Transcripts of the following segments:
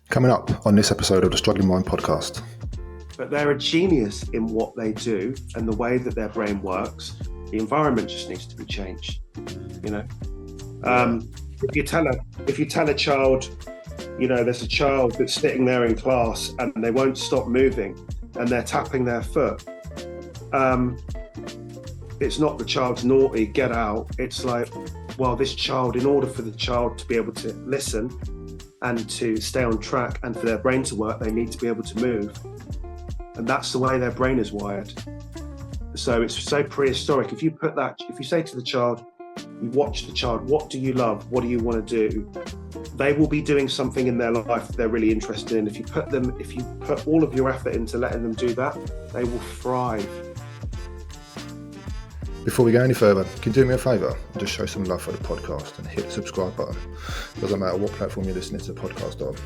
Coming up on this episode of the Struggling Mind podcast. But they're a genius in what they do and the way that their brain works. The environment just needs to be changed. You know, if you tell a child, you know, there's a child that's sitting there in class and they won't stop moving and they're tapping their foot. It's not the child's naughty, get out. It's like, well, this child, in order for the child to be able to listen and to stay on track and for their brain to work, they need to be able to move. And that's the way their brain is wired. So it's so prehistoric. If you say to the child, you watch the child, what do you love? What do you want to do? They will be doing something in their life that they're really interested in. If you put all of your effort into letting them do that, they will thrive. Before we go any further, can you do me a favour and just show some love for the podcast and hit the subscribe button? Doesn't matter what platform you're listening to the podcast on,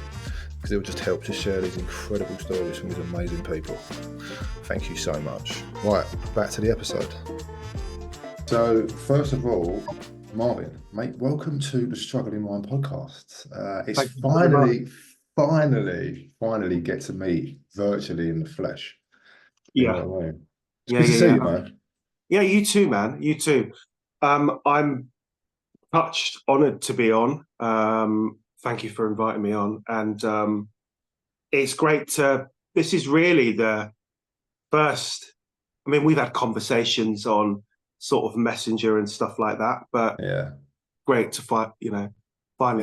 because it will just help to share these incredible stories from these amazing people. Thank you so much. Right, back to the episode. So, first of all, Marvin, mate, welcome to the Struggling Mind podcast. It's finally get to meet virtually in the flesh. You know what I mean? It's good to see you, man. Yeah, you too, man. You too. I'm touched, honoured to be on. Thank you for inviting me on. And it's great this is really the first, I mean, we've had conversations on sort of Messenger and stuff like that, but yeah, great to finally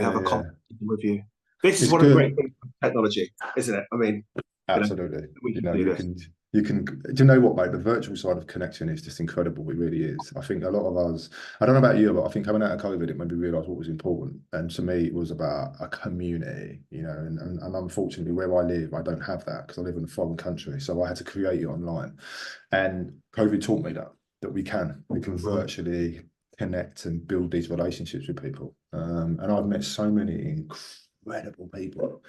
have a conversation with you. This is it's one good. of the great things of technology, isn't it? I mean, absolutely. You can, do you know what, mate? The virtual side of connection is just incredible. It really is. I think a lot of us, I don't know about you, but I think coming out of COVID, it made me realise what was important. And to me, it was about a community, you know, and unfortunately where I live, I don't have that because I live in a foreign country. So I had to create it online. And COVID taught me that we can virtually connect and build these relationships with people. And I've met so many incredible people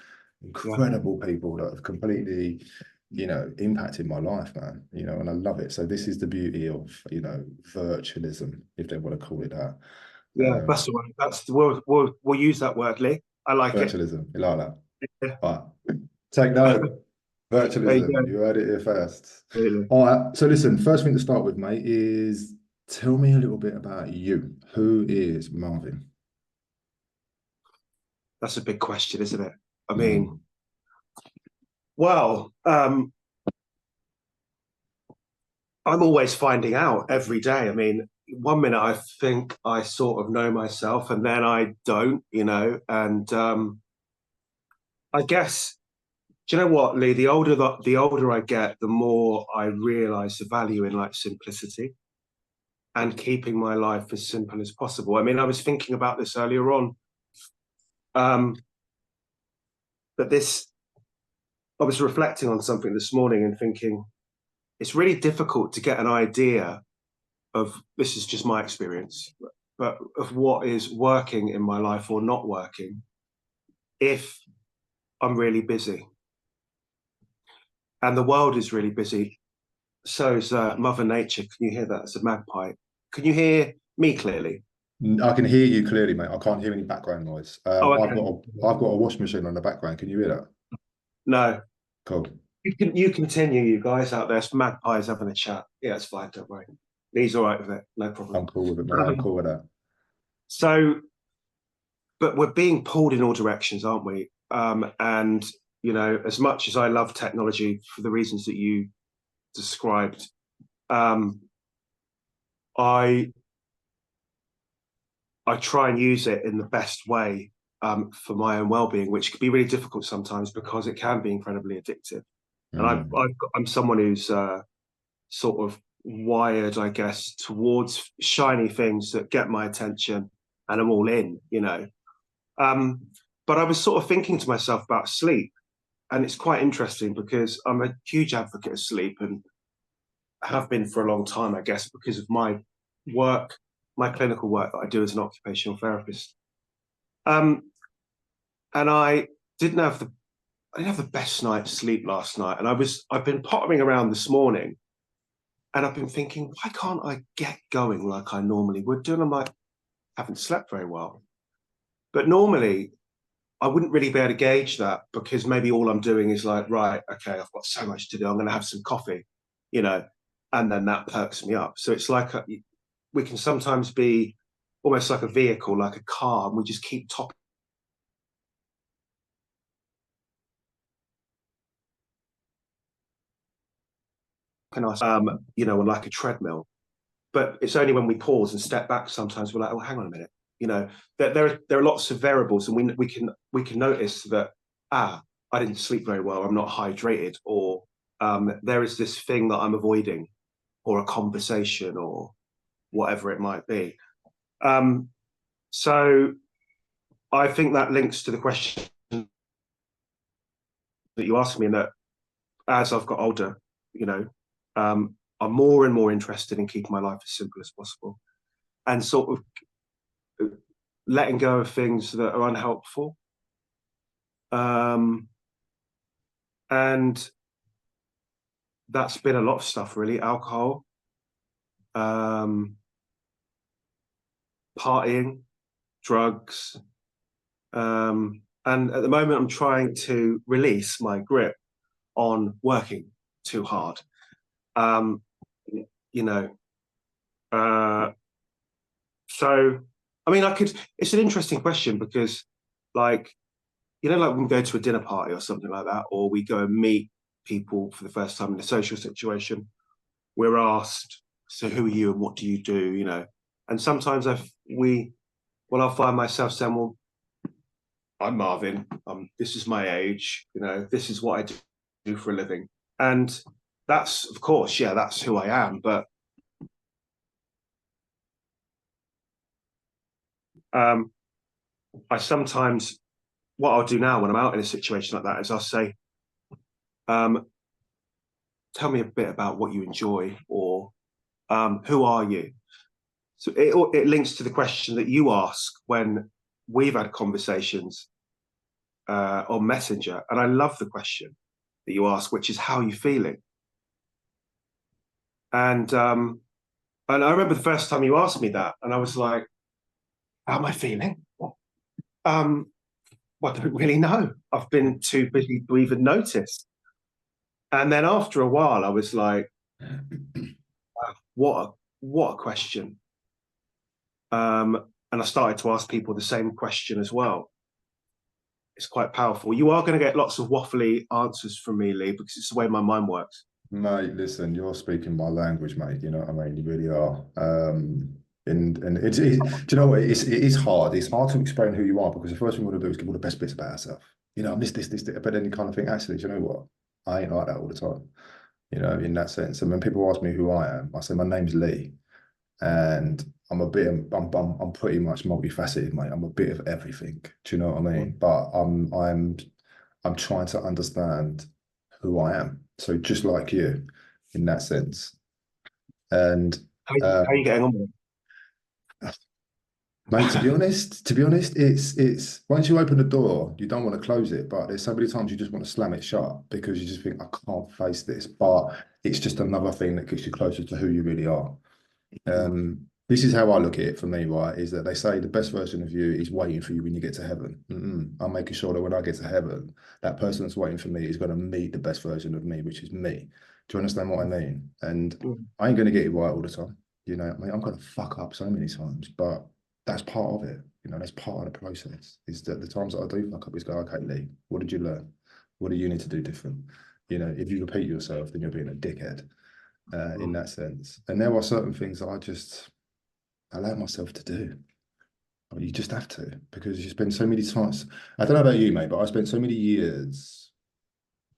that have completely, you know, impacted my life, man, you know, and I love it. So this is the beauty of, you know, virtualism, if they want to call it that. Yeah, that's the one. That's the word. We'll use that word, Lee. I like virtualism. You like that? Yeah. But take note. Virtualism. You heard it here first. Really? All right. So listen, first thing to start with, mate, is tell me a little bit about you. Who is Marvin? That's a big question, isn't it? I mean, well, I'm always finding out every day. I mean, one minute I think I sort of know myself and then I don't, you know, and I guess, do you know what, Lee, the older I get, the more I realize the value in like simplicity and keeping my life as simple as possible. I mean, I was thinking about this earlier on, but I was reflecting on something this morning and thinking it's really difficult to get an idea of, this is just my experience, but of what is working in my life or not working if I'm really busy. And the world is really busy. So is Mother Nature. Can you hear that? It's a magpie. Can you hear me clearly? I can hear you clearly, mate. I can't hear any background noise. Okay. I've got a washing machine on the background. Can you hear that? No. Cool. You continue, you guys out there. It's magpies having a chat. Yeah, it's fine. Don't worry. He's all right with it. No problem. I'm cool with it, man. I'm cool with that. So, but we're being pulled in all directions, aren't we? And, you know, as much as I love technology for the reasons that you described, I try and use it in the best way for my own well-being, which can be really difficult sometimes because it can be incredibly addictive. And I'm someone who's sort of wired, I guess, towards shiny things that get my attention, and I'm all in, you know. But I was sort of thinking to myself about sleep, and it's quite interesting because I'm a huge advocate of sleep and have been for a long time, I guess, because of my work, my clinical work that I do as an occupational therapist. And I didn't have the best night's sleep last night. And I've been pottering around this morning and I've been thinking, why can't I get going like I normally would do? And I'm like, I haven't slept very well. But normally I wouldn't really be able to gauge that, because maybe all I'm doing is like, right, okay, I've got so much to do, I'm going to have some coffee, you know, and then that perks me up. So it's like we can sometimes be almost like a vehicle, like a car, and we just keep topping us, you know, on like a treadmill. But it's only when we pause and step back sometimes we're like, oh, hang on a minute, you know, there are lots of variables, and we can notice that, I didn't sleep very well, I'm not hydrated, or there is this thing that I'm avoiding, or a conversation, or whatever it might be. So I think that links to the question that you asked me, and that as I've got older, you know, I'm more and more interested in keeping my life as simple as possible, and sort of letting go of things that are unhelpful. And that's been a lot of stuff, really. Alcohol, partying, drugs. And at the moment, I'm trying to release my grip on working too hard. You know, so, I mean, it's an interesting question, because, like, you know, like when we go to a dinner party or something like that, or we go and meet people for the first time in a social situation, we're asked, so who are you and what do you do, you know? And sometimes I'll find myself saying, well, I'm Marvin, this is my age, you know, this is what I do for a living. And that's, of course, yeah, that's who I am. But I sometimes, what I'll do now when I'm out in a situation like that is I'll say, tell me a bit about what you enjoy, or who are you? So it links to the question that you ask when we've had conversations on Messenger. And I love the question that you ask, which is, how are you feeling? And I remember the first time you asked me that, and I was like, how am I feeling? Well, I don't really know. I've been too busy to even notice. And then after a while, I was like, wow, what a question. And I started to ask people the same question as well. It's quite powerful. You are going to get lots of waffly answers from me, Lee, because it's the way my mind works. Mate, listen, you're speaking my language, mate. You know what I mean? You really are. And do you know what? It is hard. It's hard to explain who you are, because the first thing we want to do is give all the best bits about ourselves. You know, I'm this. But then you kind of think, actually, do you know what? I ain't like that all the time. You know, in that sense. And when people ask me who I am, I say my name's Lee, and I'm pretty much multifaceted, mate. I'm a bit of everything. Do you know what I mean? But I'm trying to understand who I am. So just like you, in that sense. And How are you getting on with it? mate, to be honest, it's once you open the door, you don't want to close it. But there's so many times you just want to slam it shut, because you just think, I can't face this. But it's just another thing that gets you closer to who you really are. This is how I look at it for me, right? Is that they say the best version of you is waiting for you when you get to heaven. I'm making sure that when I get to heaven, that person that's waiting for me is going to meet the best version of me, which is me. Do you understand what I mean? And I ain't going to get it right all the time. You know, I mean, I'm going to fuck up so many times, but that's part of it. You know, that's part of the process. Is that the times that I do fuck up is go, okay, Lee, what did you learn? What do you need to do different? You know, if you repeat yourself, then you're being a dickhead in that sense. And there are certain things that I just allow myself to do. I mean, you just have to, because you spend so many times. I don't know about you, mate, but I spent so many years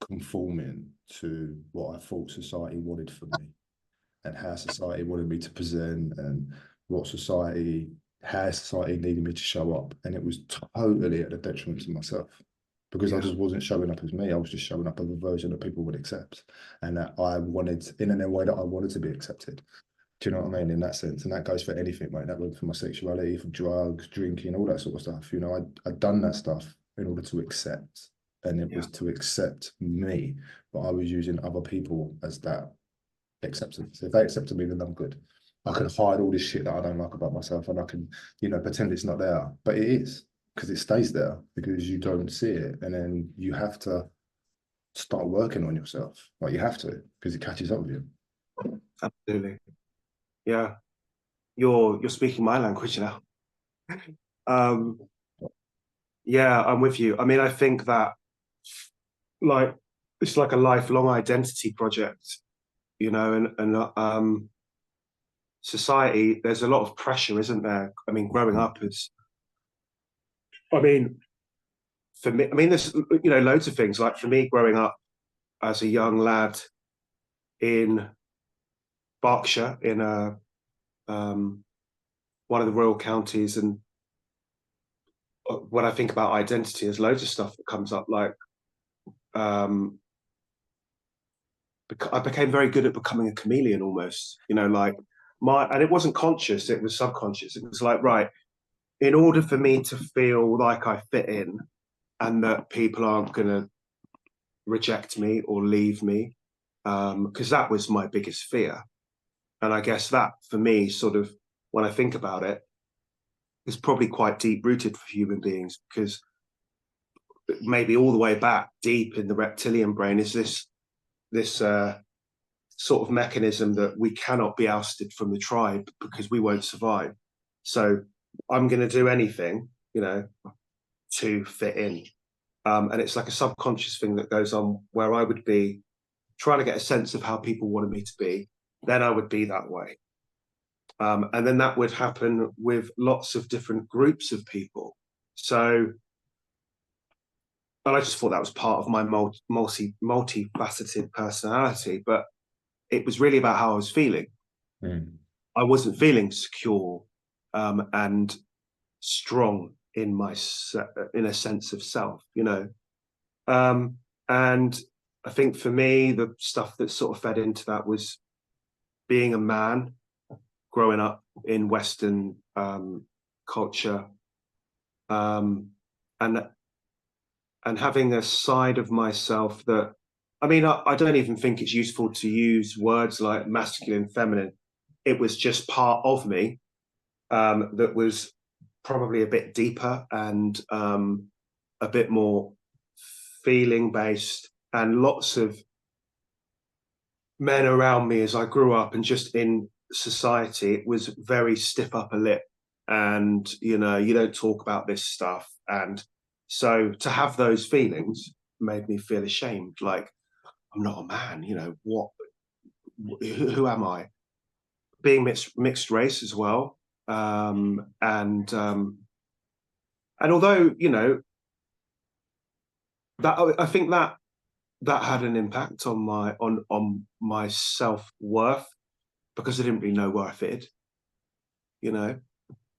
conforming to what I thought society wanted for me, and how society wanted me to present, and how society needed me to show up. And it was totally at the detriment to myself, because I just wasn't showing up as me. I was just showing up as a version that people would accept, and that I wanted, in a way that I wanted to be accepted. Do you know what I mean? In that sense. And that goes for anything, mate. That went for my sexuality, for drugs, drinking, all that sort of stuff. You know, I'd done that stuff in order to accept. And it was to accept me. But I was using other people as that acceptance. If they accepted me, then I'm good. I can hide all this shit that I don't like about myself, and I can, you know, pretend it's not there. But it is. because it stays there because you don't see it, and then you have to start working on yourself. Like you have to, because it catches up with you. Absolutely. Yeah. You're speaking my language now. Yeah, I'm with you. I mean, I think that like it's like a lifelong identity project, you know, and society, there's a lot of pressure, isn't there? I mean, growing up is, I mean, for me, I mean, there's, you know, loads of things. Like for me, growing up as a young lad in Berkshire, in a one of the rural counties, and when I think about identity, there's loads of stuff that comes up. Like, I became very good at becoming a chameleon, almost. You know, like and it wasn't conscious; it was subconscious. It was like, right, in order for me to feel like I fit in, and that people aren't going to reject me or leave me, because that was my biggest fear. And I guess that, for me, sort of, when I think about it, is probably quite deep rooted for human beings, because maybe all the way back deep in the reptilian brain is this sort of mechanism that we cannot be ousted from the tribe because we won't survive. So I'm going to do anything, you know, to fit in. And it's like a subconscious thing that goes on where I would be trying to get a sense of how people wanted me to be. Then I would be that way. And then that would happen with lots of different groups of people. So, and I just thought that was part of my multifaceted personality, but it was really about how I was feeling. I wasn't feeling secure and strong in in a sense of self, you know. And I think for me, the stuff that sort of fed into that was being a man, growing up in Western culture, and having a side of myself that, I mean, I don't even think it's useful to use words like masculine, feminine. It was just part of me that was probably a bit deeper and a bit more feeling based, and lots of men around me as I grew up and just in society, it was very stiff upper lip, and you know, you don't talk about this stuff. And so to have those feelings made me feel ashamed, like I'm not a man, you know, who am I? Being mixed race as well, and although, you know, that I think that had an impact on my self-worth, because I didn't really know where I fitted, you know.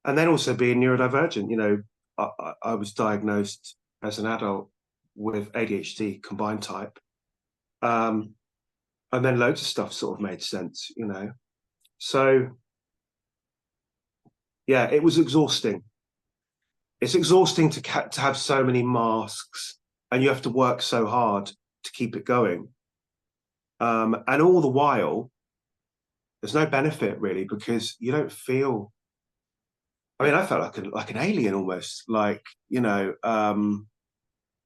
And then also being neurodivergent, you know, I was diagnosed as an adult with ADHD combined type, and then loads of stuff sort of made sense, you know. So yeah, it was exhausting. It's exhausting to have so many masks, and you have to work so hard to keep it going, and all the while there's no benefit really, because you don't feel, I mean, I felt like an alien almost, like, you know,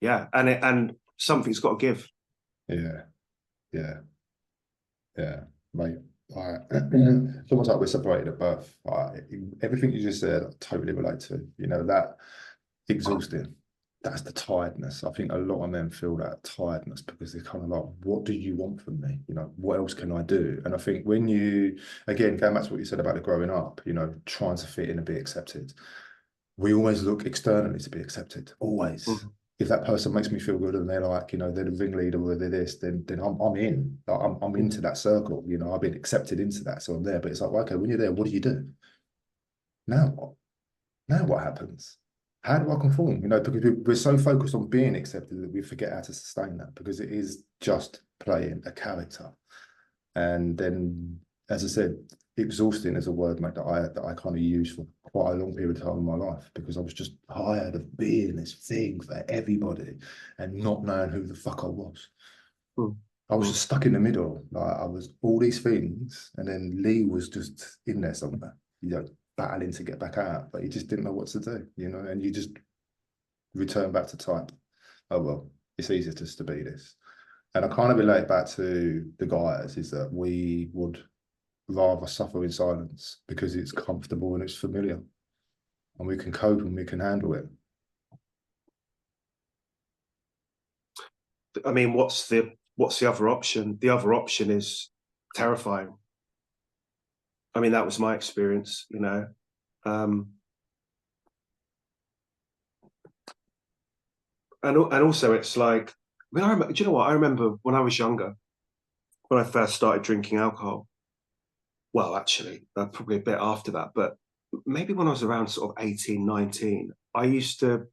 yeah, and something's got to give. Yeah, mate. It's almost like we're separated at birth. Everything you just said, I totally relate to. You know, that exhausting. That's the tiredness. I think a lot of men feel that tiredness because they're kind of like, what do you want from me? You know, what else can I do? And I think when you, again, going back to what you said about the growing up, you know, trying to fit in and be accepted, we always look externally to be accepted, always. Mm-hmm. If that person makes me feel good and they're like, you know, they're the ringleader or they're this, then I'm in. Like, I'm into that circle. You know, I've been accepted into that, so I'm there. But it's like, okay, when you're there, what do you do? Now what? Now what happens? How do I conform? You know, because we're so focused on being accepted that we forget how to sustain that, because it is just playing a character. And then, as I said, exhausting is a word, mate, that I kind of use for quite a long period of time in my life, because I was just tired of being this thing for everybody and not knowing who the fuck I was. I was just stuck in the middle. Like, I was all these things, and then Lee was just in there somewhere, you know, battling to get back out, but he just didn't know what to do, you know. And you just, return back to type. Oh, well, it's easier just to be this. And I kind of relate back to the guys, is that we would rather suffer in silence because it's comfortable and it's familiar, and we can cope and we can handle it. I mean, what's the other option? The other option is terrifying. I mean, that was my experience, you know. And also, it's like, I mean, do you know what? I remember when I was younger, when I first started drinking alcohol. Well, actually, probably a bit after that, but maybe when I was around sort of 18, 19, I used to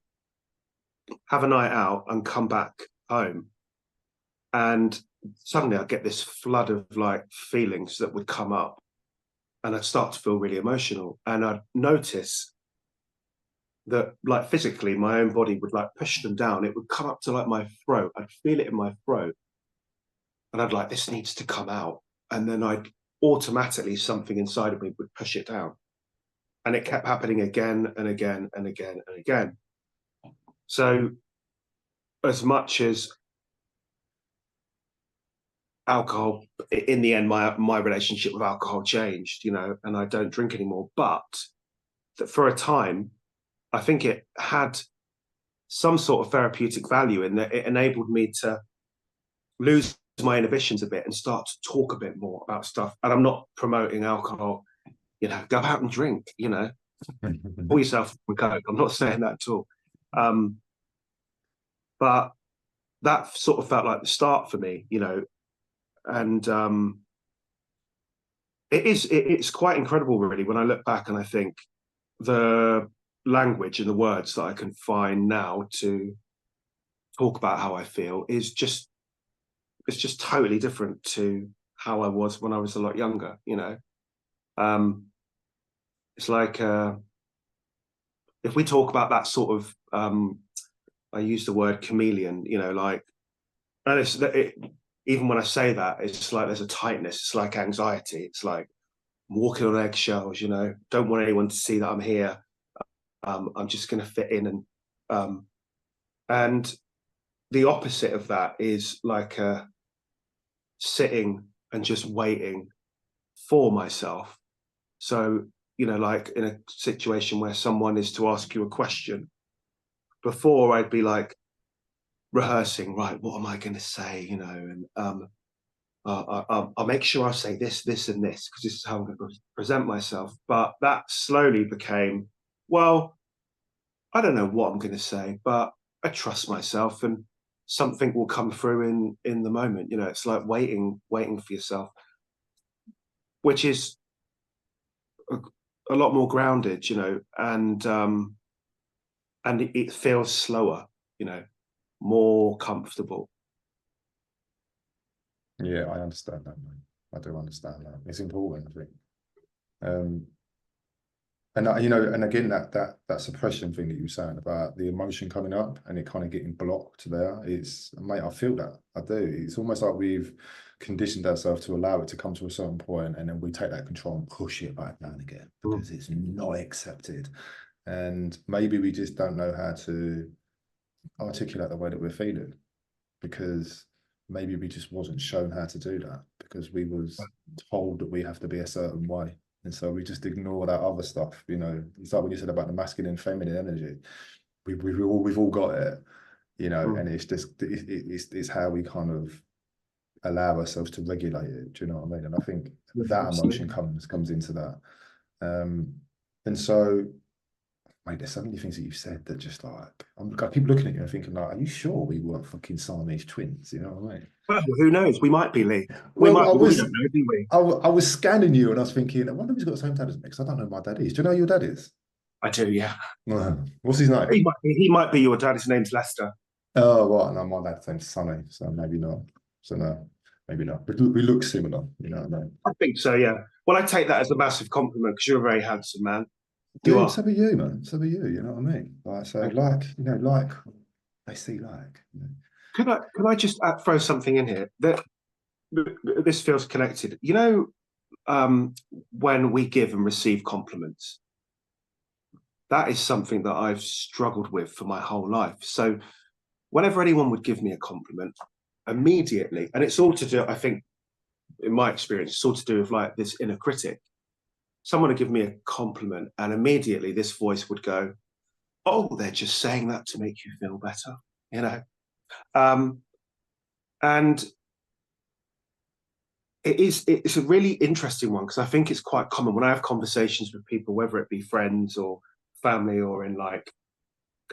have a night out and come back home, and suddenly I'd get this flood of like feelings that would come up, and I'd start to feel really emotional, and I'd notice that like physically my own body would like push them down. It would come up to like my throat. I'd feel it in my throat, and I'd like, this needs to come out. And then I'd automatically, something inside of me would push it down. And it kept happening again and again and again and again. So as much as alcohol, in the end, my relationship with alcohol changed, you know, and I don't drink anymore. But that for a time, I think it had some sort of therapeutic value in that it enabled me to lose my inhibitions a bit and start to talk a bit more about stuff. And I'm not promoting alcohol, you know, go out and drink, you know, pour yourself a Coke. I'm not saying that at all. But that sort of felt like the start for me, you know, and it's quite incredible, really, when I look back and I think the language and the words that I can find now to talk about how I feel is just, it's just totally different to how I was when I was a lot younger, you know. It's like if we talk about that sort of I use the word chameleon, you know, like, and even when I say that, it's like there's a tightness. It's like anxiety. It's like I'm walking on eggshells, you know, don't want anyone to see that I'm here. I'm just going to fit in. And the opposite of that is like sitting and just waiting for myself. So, you know, like in a situation where someone is to ask you a question, before I'd be like rehearsing, right, what am I going to say, you know, and I'll make sure I say this, this, and this, because this is how I'm going to present myself. But that slowly became, well, I don't know what I'm going to say, but I trust myself, and something will come through in the moment. You know, it's like waiting for yourself, which is a lot more grounded, you know, and it feels slower, you know, more comfortable. Yeah, I understand that, mate. I do understand that. It's important, I think. And you know, and again, that suppression thing that you were saying about the emotion coming up and it kind of getting blocked there, it's, mate, I feel that. I do. It's almost like we've conditioned ourselves to allow it to come to a certain point, and then we take that control and push it back down again because it's not accepted. And maybe we just don't know how to articulate the way that we're feeling, because maybe we just wasn't shown how to do that, because we was told that we have to be a certain way. And so we just ignore that other stuff, you know. It's like when you said about the masculine and feminine energy. We've all got it, you know, and it's just it's how we kind of allow ourselves to regulate it. Do you know what I mean? And I think that emotion comes into that. And so, mate, there's so many things that you've said that just like, I keep looking at you and thinking, like, are you sure we weren't fucking Siamese twins? You know what I mean? Well, who knows? We might be, Lee. Well, we don't know, do we? I was scanning you and I was thinking, I wonder if he's got the same dad as me, because I don't know who my dad is. Do you know who your dad is? I do, yeah. What's his name? He might be your dad. His name's Lester. Oh, right. No, my dad's name's Sonny, so maybe not. So no, maybe not. But we look similar, you know what I mean? I think so, yeah. Well, I take that as a massive compliment, because you're a very handsome man. You are. So are you, man. So are you know what I mean? Like, so, like, you know, like they see, like, you know. Could I just throw something in here that this feels connected? You know, when we give and receive compliments, that is something that I've struggled with for my whole life. So whenever anyone would give me a compliment, immediately, and it's all to do, I think, in my experience, it's all to do with like this inner critic. Someone would give me a compliment, and immediately this voice would go, "Oh, they're just saying that to make you feel better," you know. And it's a really interesting one, because I think it's quite common when I have conversations with people, whether it be friends or family or in like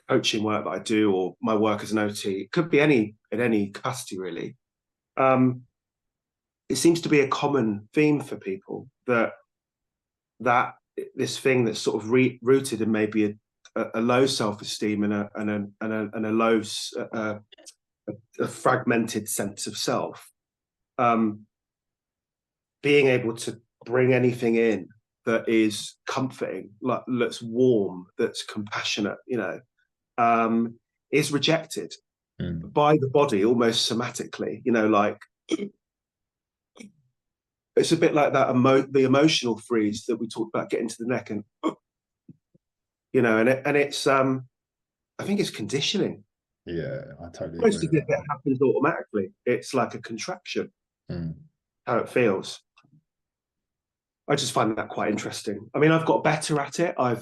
coaching work that I do or my work as an OT. It could be in any capacity really. It seems to be a common theme for people that this thing that's sort of rooted in maybe a low self-esteem and a low a fragmented sense of self, being able to bring anything in that is comforting, like that's warm, that's compassionate, you know, is rejected by the body almost somatically, you know, like it's a bit like that the emotional freeze that we talked about, getting to the neck, and you know, and it's I think it's conditioning. Yeah, I totally Most agree of with it happens automatically. It's like a contraction, that. how it feels. I just find that quite interesting. I mean, I've got better at it. I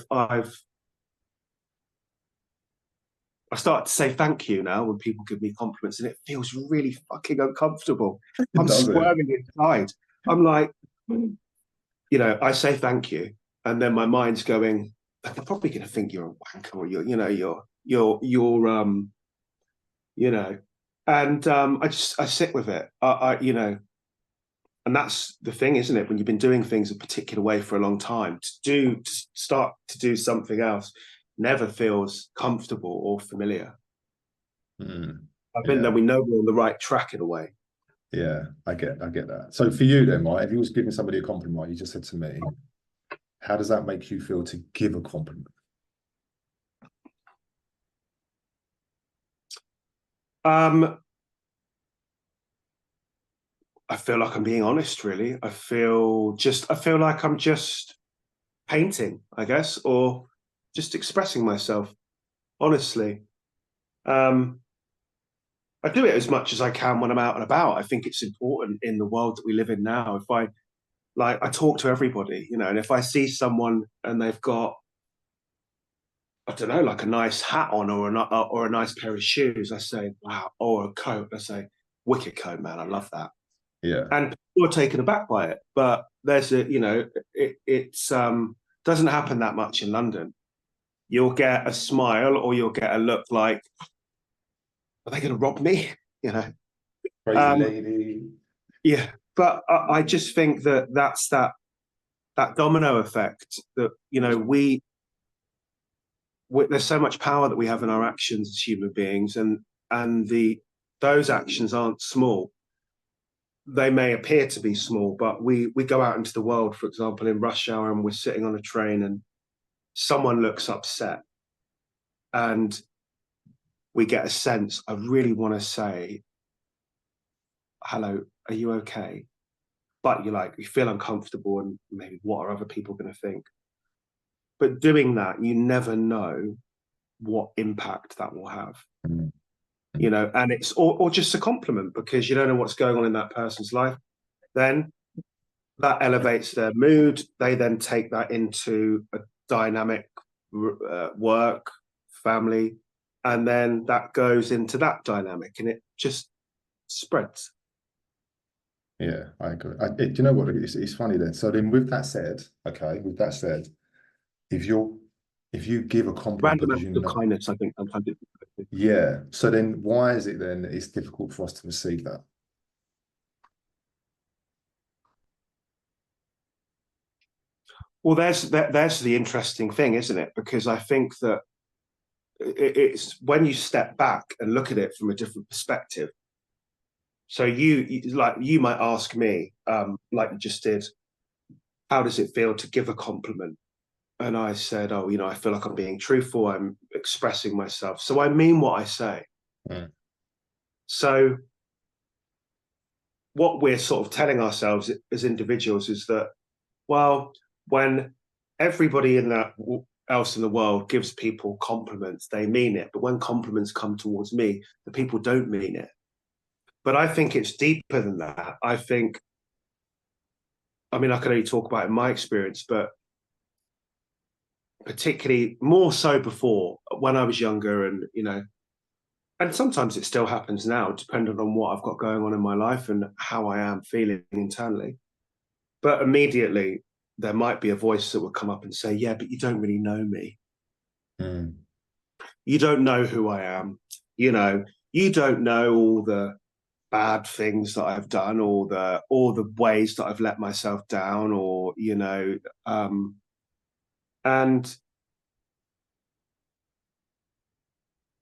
start to say thank you now when people give me compliments, and it feels really fucking uncomfortable. I'm Does it? squirming inside. I'm like, you know, I say thank you, and then my mind's going, they're probably going to think you're a wanker, or you're you know, and I sit with it. You know, and that's the thing, isn't it? When you've been doing things a particular way for a long time, to start to do something else never feels comfortable or familiar. I think Yeah, that we know we're on the right track in a way. yeah, I get that. So for you then, Mike, if you was giving somebody a compliment, you just said to me, how does that make you feel to give a compliment? I feel like I'm being honest, really. I feel like I'm just painting, I guess, or just expressing myself honestly. I do it as much as I can when I'm out and about. I think it's important in the world that we live in now. If I talk to everybody, you know, and if I see someone and they've got, I don't know, like a nice hat on or a nice pair of shoes, I say, wow, or a coat, I say, wicked coat, man, I love that. Yeah, And people are taken aback by it. But there's you know, it's doesn't happen that much in London. You'll get a smile or you'll get a look like, are they going to rob me? You know, crazy lady. yeah. But I just think that that's that domino effect that, you know, there's so much power that we have in our actions as human beings, and those actions aren't small. They may appear to be small, but we go out into the world, for example, in rush hour, and we're sitting on a train and someone looks upset, and we get a sense, I really want to say, hello, are you okay? But you feel uncomfortable, and maybe what are other people going to think? But doing that, you never know what impact that will have. You know, and it's or just a compliment, because you don't know what's going on in that person's life. Then that elevates their mood. They then take that into a dynamic work, family, and then that goes into that dynamic, and it just spreads. Yeah, I agree. Do you know what? It's funny then. So then, with that said, okay, with that said, if you give a compliment Random because acts you of know, kindness, I think, sometimes yeah. So then, why is it then it's difficult for us to receive that? well, there's the interesting thing, isn't it? Because I think that it's when you step back and look at it from a different perspective. So you might ask me, like you just did, how does it feel to give a compliment? And I said, oh, you know, I feel like I'm being truthful. I'm expressing myself. So I mean what I say. Mm. So what we're sort of telling ourselves as individuals is that, well, when everybody in that else in the world gives people compliments, they mean it. But when compliments come towards me, the people don't mean it. But I think it's deeper than that. I think, I mean, I can only talk about it in my experience, but particularly more so before, when I was younger, and, you know, and sometimes it still happens now, depending on what I've got going on in my life and how I am feeling internally. But immediately there might be a voice that will come up and say, yeah, but you don't really know me. Mm. You don't know who I am. You know, you don't know all the bad things that I've done, or the ways that I've let myself down, or, you know, and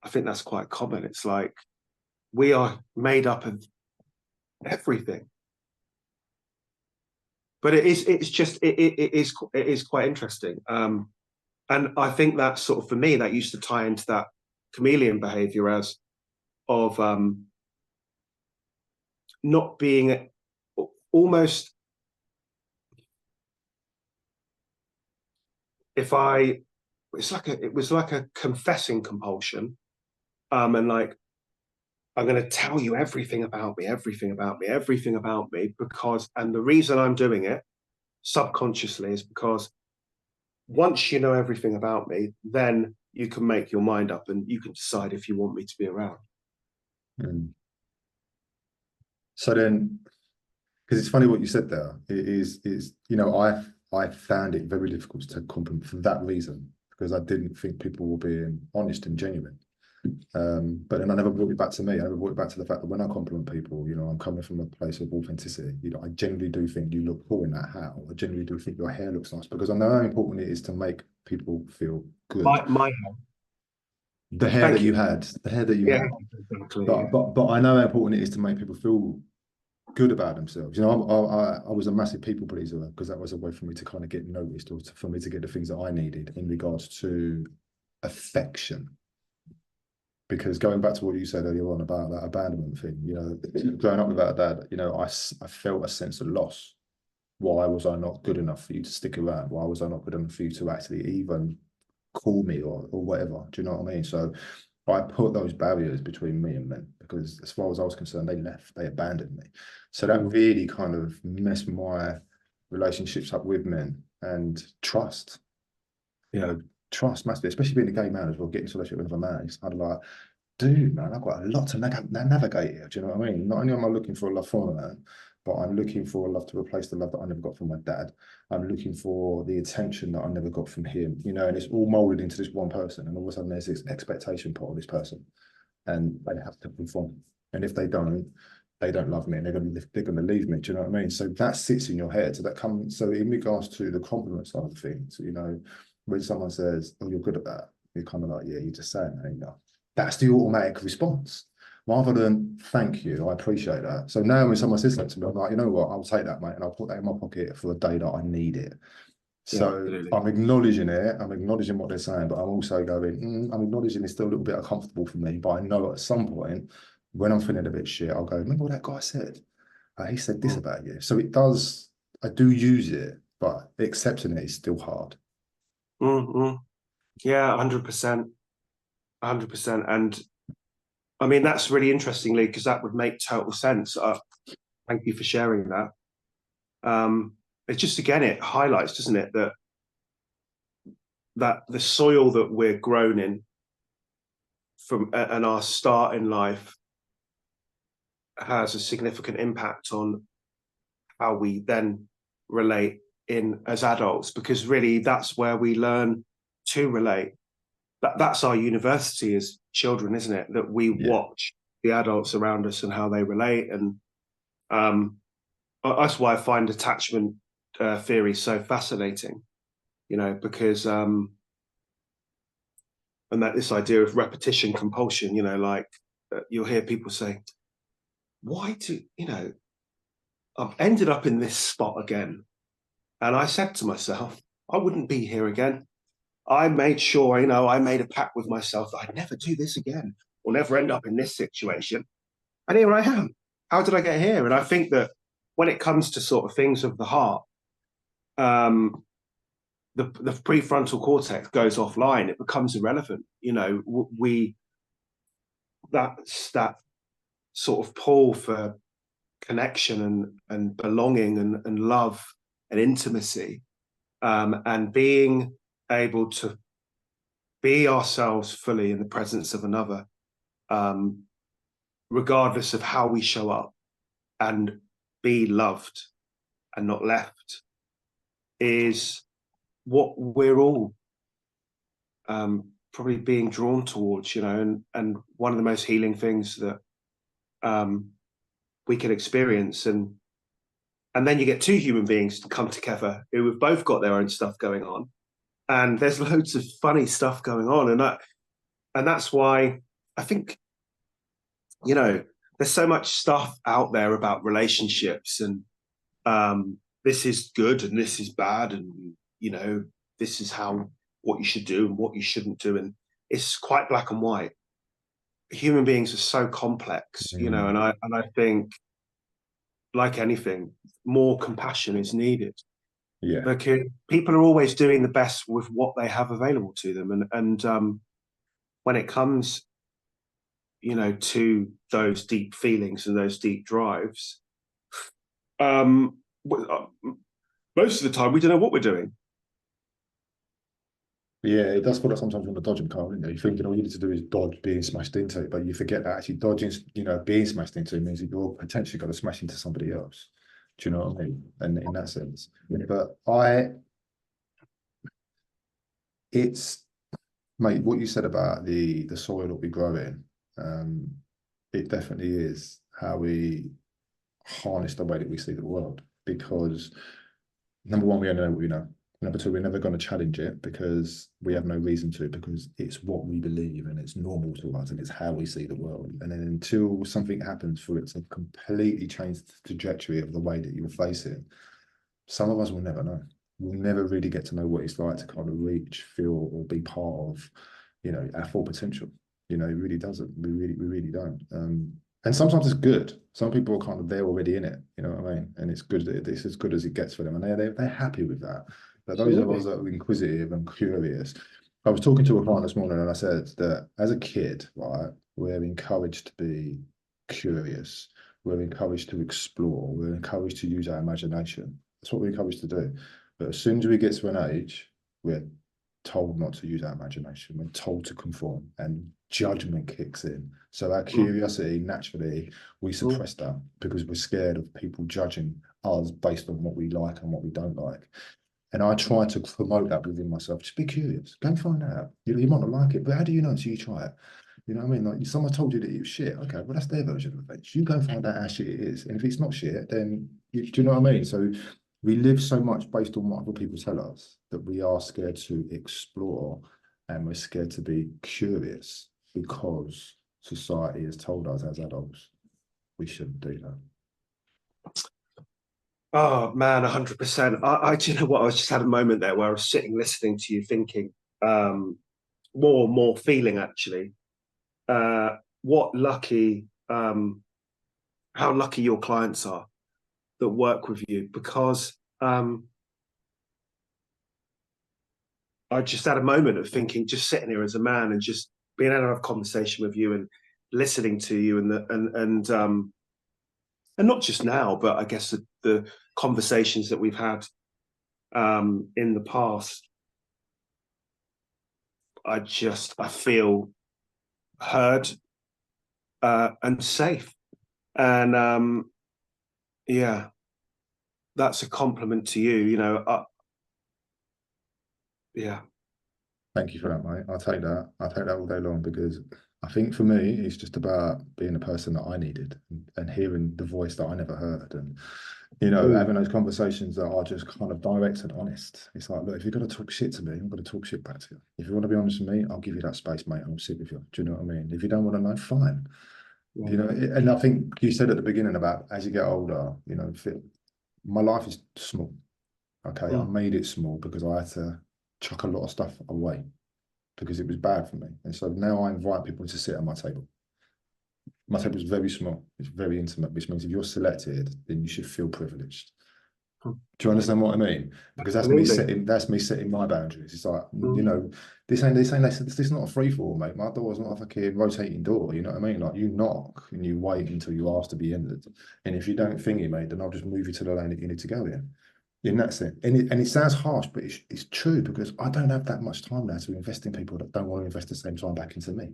I think that's quite common. It's like, we are made up of everything. But it is quite interesting. And I think that sort of, for me, that used to tie into that chameleon behavior as of not being almost, it was like a confessing compulsion. And like, I'm going to tell you everything about me, everything about me, everything about me, because, and the reason I'm doing it subconsciously is because once you know everything about me, then you can make your mind up and you can decide if you want me to be around. Mm. So then, because it's funny what you said there, it is, you know, I found it very difficult to compliment for that reason, because I didn't think people were being honest and genuine. But then I never brought it back to me. I never brought it back to the fact that when I compliment people, you know, I'm coming from a place of authenticity. You know, I genuinely do think you look cool in that hat. I genuinely do think your hair looks nice, because I know how important it is to make people feel good. My The hair Thank that you. you had, the hair that you Yeah, had. exactly. But I know how important it is to make people feel good about themselves. You know, I was a massive people pleaser, because that was a way for me to kind of get noticed, or for me to get the things that I needed in regards to affection. Because going back to what you said earlier on about that abandonment thing, you know, growing up without a dad, you know, I felt a sense of loss. Why was I not good enough for you to stick around? Why was I not good enough for you to actually even call me, or whatever? Do you know what I mean? So I put those barriers between me and men, because as far as I was concerned, they left, they abandoned me. So that really kind of messed my relationships up with men, and trust. You know, trust massively, especially being a gay man as well, getting into a relationship with another man. It's kind of like, dude, man, I've got a lot to navigate here. Do you know what I mean? Not only am I looking for a love from a man, but I'm looking for a love to replace the love that I never got from my dad. I'm looking for the attention that I never got from him, you know, and it's all molded into this one person. And all of a sudden there's this expectation part of this person, and they have to perform. And if they don't love me, and they're gonna leave me. Do you know what I mean? So that sits in your head. So that comes, so in regards to the compliment side of things, you know, when someone says, "Oh, you're good at that," you're kind of like, "Yeah, you're just saying that, you know." That's the automatic response, rather than "thank you, I appreciate that." So now when someone says that to me, I'm like, you know what, I'll take that, mate, and I'll put that in my pocket for a day that I need it. So absolutely. I'm acknowledging it, I'm acknowledging what they're saying, but I'm also going, I'm acknowledging it's still a little bit uncomfortable for me, but I know at some point when I'm feeling a bit shit, I'll go, remember what that guy said? He said this about you. So it does, I do use it, but accepting it is still hard. Yeah, 100%. 100%. And I mean, that's really interestingly, because that would make total sense. Thank you for sharing that. It's just, again, it highlights, doesn't it, that the soil that we're grown in from, and our start in life, has a significant impact on how we then relate in as adults, because really that's where we learn to relate. That's our university as children, isn't it? That we watch the adults around us and how they relate. And that's why I find attachment theory so fascinating, you know, because and that this idea of repetition compulsion, you know, like you'll hear people say, why do, you know, I've ended up in this spot again. And I said to myself, I wouldn't be here again. I made sure, you know, I made a pact with myself that I'd never do this again, or never end up in this situation. And here I am. How did I get here? And I think that when it comes to sort of things of the heart, the prefrontal cortex goes offline, it becomes irrelevant. You know, that's that sort of pull for connection and belonging and love and intimacy, and being able to be ourselves fully in the presence of another, regardless of how we show up, and be loved and not left, is what we're all probably being drawn towards, you know, and one of the most healing things that we can experience. And then you get two human beings to come together who have both got their own stuff going on, and there's loads of funny stuff going on, and that's why I think, you know, there's so much stuff out there about relationships, and this is good and this is bad, and you know, this is what you should do and what you shouldn't do, and it's quite black and white. Human beings are so complex, you know, and I think, like anything, more compassion is needed. Yeah. Because people are always doing the best with what they have available to them, and when it comes, you know, to those deep feelings and those deep drives, most of the time we don't know what we're doing. Yeah, it does feel like sometimes you want to dodge them, Carl. You know, you're thinking all you need to do is dodge being smashed into, but you forget that actually dodging, you know, being smashed into means that you're potentially going to smash into somebody else. Do you know what I mean? And in that sense, but it's, mate, what you said about the soil that we grow in, it definitely is how we harness the way that we see the world. Because number one, we only know what we know. Number two, we're never going to challenge it because we have no reason to, because it's what we believe and it's normal to us and it's how we see the world. And then until something happens for it to completely change the trajectory of the way that you're facing, some of us will never know. We'll never really get to know what it's like to kind of reach, feel, or be part of, you know, our full potential. You know, it really doesn't. We really don't. And sometimes it's good. Some people are kind of, they're already in it. You know what I mean? And it's good. It's as good as it gets for them, and they're happy with that. But those of us that are inquisitive and curious, I was talking to a client this morning, and I said that as a kid, right, we're encouraged to be curious. We're encouraged to explore. We're encouraged to use our imagination. That's what we're encouraged to do. But as soon as we get to an age, we're told not to use our imagination. We're told to conform, and judgment kicks in. So our curiosity, naturally, we suppress that because we're scared of people judging us based on what we like and what we don't like. And I try to promote that within myself. Just be curious. Go and find out. You know, you might not like it, but how do you know until you try it? You know what I mean? Like, someone told you that it was shit. Okay, well, that's their version of events. You go and find out how shit it is. And if it's not shit, then do you know what I mean? So we live so much based on what other people tell us that we are scared to explore, and we're scared to be curious because society has told us as adults we shouldn't do that. Oh man, 100%. Do you know what? I just had a moment there where I was sitting listening to you, thinking, more feeling actually. What lucky, how lucky your clients are that work with you, because I just had a moment of thinking, just sitting here as a man and just being able to have a conversation with you and listening to you, and not just now, but I guess the conversations that we've had in the past. I feel heard and safe, and yeah, that's a compliment to you. You know, yeah. Thank you for that, mate. I'll take that. I'll take that all day long, because I think for me, it's just about being the person that I needed and hearing the voice that I never heard. And, you know, having those conversations that are just kind of direct and honest. It's like, look, if you're going to talk shit to me, I'm going to talk shit back to you. If you want to be honest with me, I'll give you that space, mate. I'll sit with you. Do you know what I mean? If you don't want to know, fine. You know, and I think you said at the beginning about as you get older, you know, my life is small. Okay, I made it small because I had to chuck a lot of stuff away because it was bad for me. And so now I invite people to sit at my table. My table is very small. It's very intimate, which means if you're selected, then you should feel privileged. Do you understand what I mean? Because that's me setting my boundaries. It's like, you know, this is not a free for all, mate. My door's not a fucking rotating door. You know what I mean? Like, you knock and you wait until you ask to be entered. And if you don't thingy, mate, then I'll just move you to the lane that you need to go in. In that sense. And it sounds harsh, but it's true, because I don't have that much time now to invest in people that don't want to invest the same time back into me.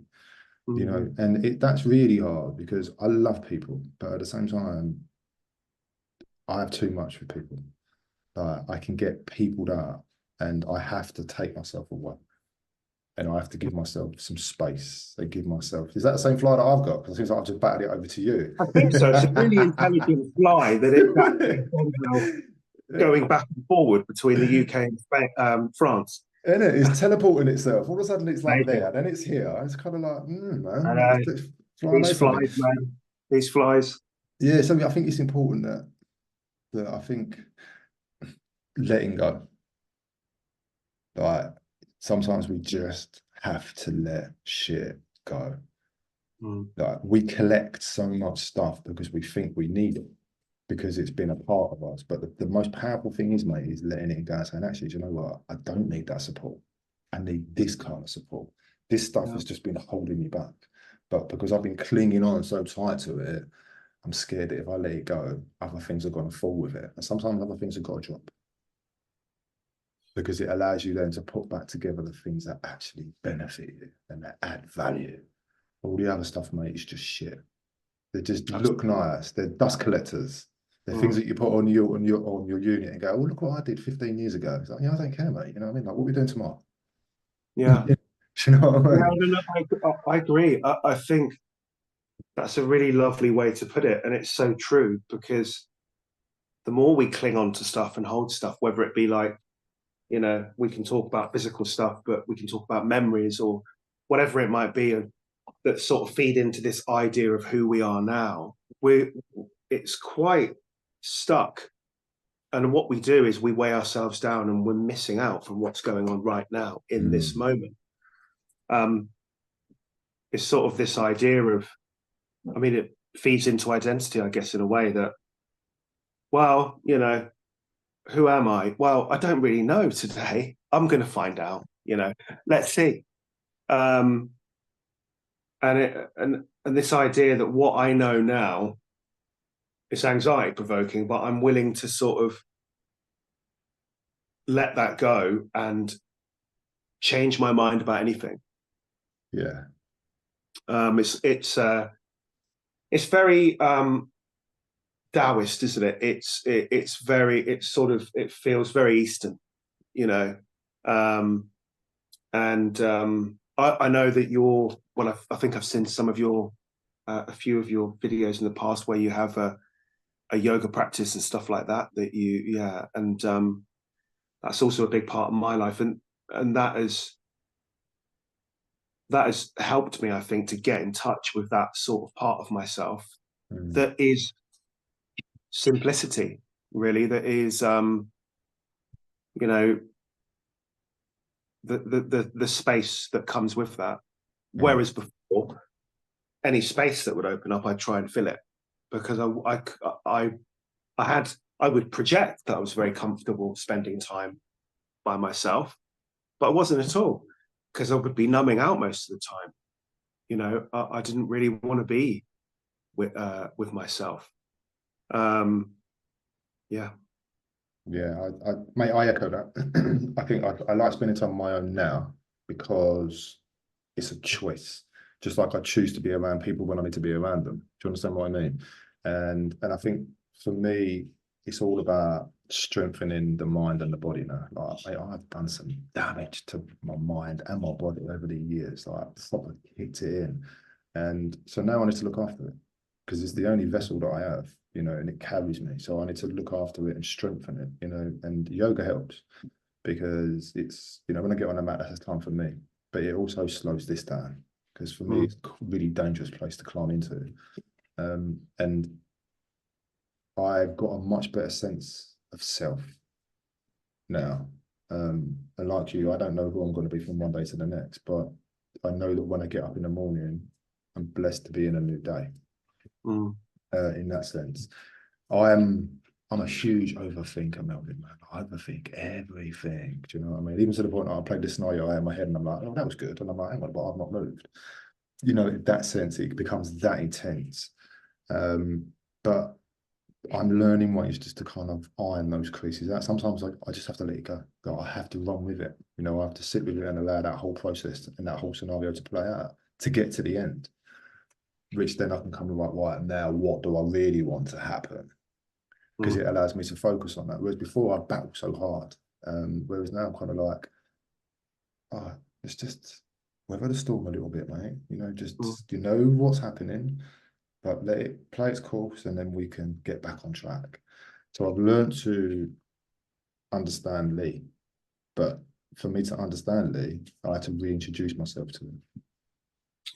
You know, and that's really hard, because I love people, but at the same time, I have too much for people. I can get peopled out, and I have to take myself away, and I have to give myself some space. I give myself. Is that the same fly that I've got? Because it seems like I've just batted it over to you. I think so. It's a really intelligent fly that it's going back and forward between the UK and Spain, France. Isn't it? It's teleporting itself. All of a sudden, it's like there, then it's here. It's kind of like, man. These flies, man. These flies. Yeah, so I think it's important that I think letting go. Like, sometimes we just have to let shit go. Like, we collect so much stuff because we think we need it, because it's been a part of us. But the most powerful thing is, mate, is letting it go and saying, actually, do you know what? I don't need that support. I need this kind of support. This stuff has just been holding me back. But because I've been clinging on so tight to it, I'm scared that if I let it go, other things are going to fall with it. And sometimes other things have got to drop. Because it allows you then to put back together the things that actually benefit you and that add value. All the other stuff, mate, is just shit. They just look nice. They're dust collectors. They're things that you put on your unit and go, oh, look what I did 15 years ago. It's like, yeah, I don't care, mate. You know what I mean? Like, what are we doing tomorrow? Yeah. Do you know what I mean? No, I agree. I think that's a really lovely way to put it. And it's so true, because the more we cling on to stuff and hold stuff, whether it be like, you know, we can talk about physical stuff, but we can talk about memories or whatever it might be, that sort of feed into this idea of who we are now. It's quite stuck. And what we do is we weigh ourselves down, and we're missing out from what's going on right now in this moment. It's sort of this idea of, I mean, it feeds into identity, I guess, in a way that, well, you know, who am I? Well, I don't really know today. I'm going to find out, you know, let's see. And this idea that what I know now is anxiety provoking, but I'm willing to sort of let that go and change my mind about anything. Yeah. It's very Taoist, isn't it? It feels very Eastern, you know. I know that I think I've seen some of your a few of your videos in the past where you have a yoga practice and stuff like that that's also a big part of my life, and that has helped me, I think, to get in touch with that sort of part of myself that is simplicity, really, that is you know, the space that comes with that. Whereas before, any space that would open up, I'd try and fill it, because I would project that I was very comfortable spending time by myself, but I wasn't at all, because I would be numbing out most of the time. You know, I didn't really want to be with myself. Yeah. Yeah, mate, I echo that. I think I like spending time on my own now, because it's a choice. Just like I choose to be around people when I need to be around them. Do you understand what I mean? And I think for me, it's all about strengthening the mind and the body now. Like, I've done some damage to my mind and my body over the years. Like, proper kicked it in. And so now I need to look after it, because it's the only vessel that I have, you know, and it carries me. So I need to look after it and strengthen it, you know, and yoga helps, because it's, you know, when I get on the mat, that's time for me. But it also slows this down, because for me, it's a really dangerous place to climb into. And I've got a much better sense of self now. And like you, I don't know who I'm going to be from one day to the next, but I know that when I get up in the morning, I'm blessed to be in a new day. In that sense, I am I'm a huge overthinker, Melvin, man. I overthink everything. Do you know what I mean? Even to the point that I played this scenario out in my head and I'm like, oh, that was good. And I'm like, hang on, but I've not moved. You know, in that sense, it becomes that intense. But I'm learning ways just to kind of iron those creases out. Sometimes I just have to let it go. I have to run with it. You know, I have to sit with it and allow that whole process and that whole scenario to play out to get to the end, which then I can come to right now, what do I really want to happen? Because it allows me to focus on that. Whereas before I battled so hard. Whereas now I'm kind of like, oh, it's just weather the storm a little bit, mate. You know, just you know what's happening, but let it play its course and then we can get back on track. So I've learned to understand Lee, but for me to understand Lee, I had to reintroduce myself to him.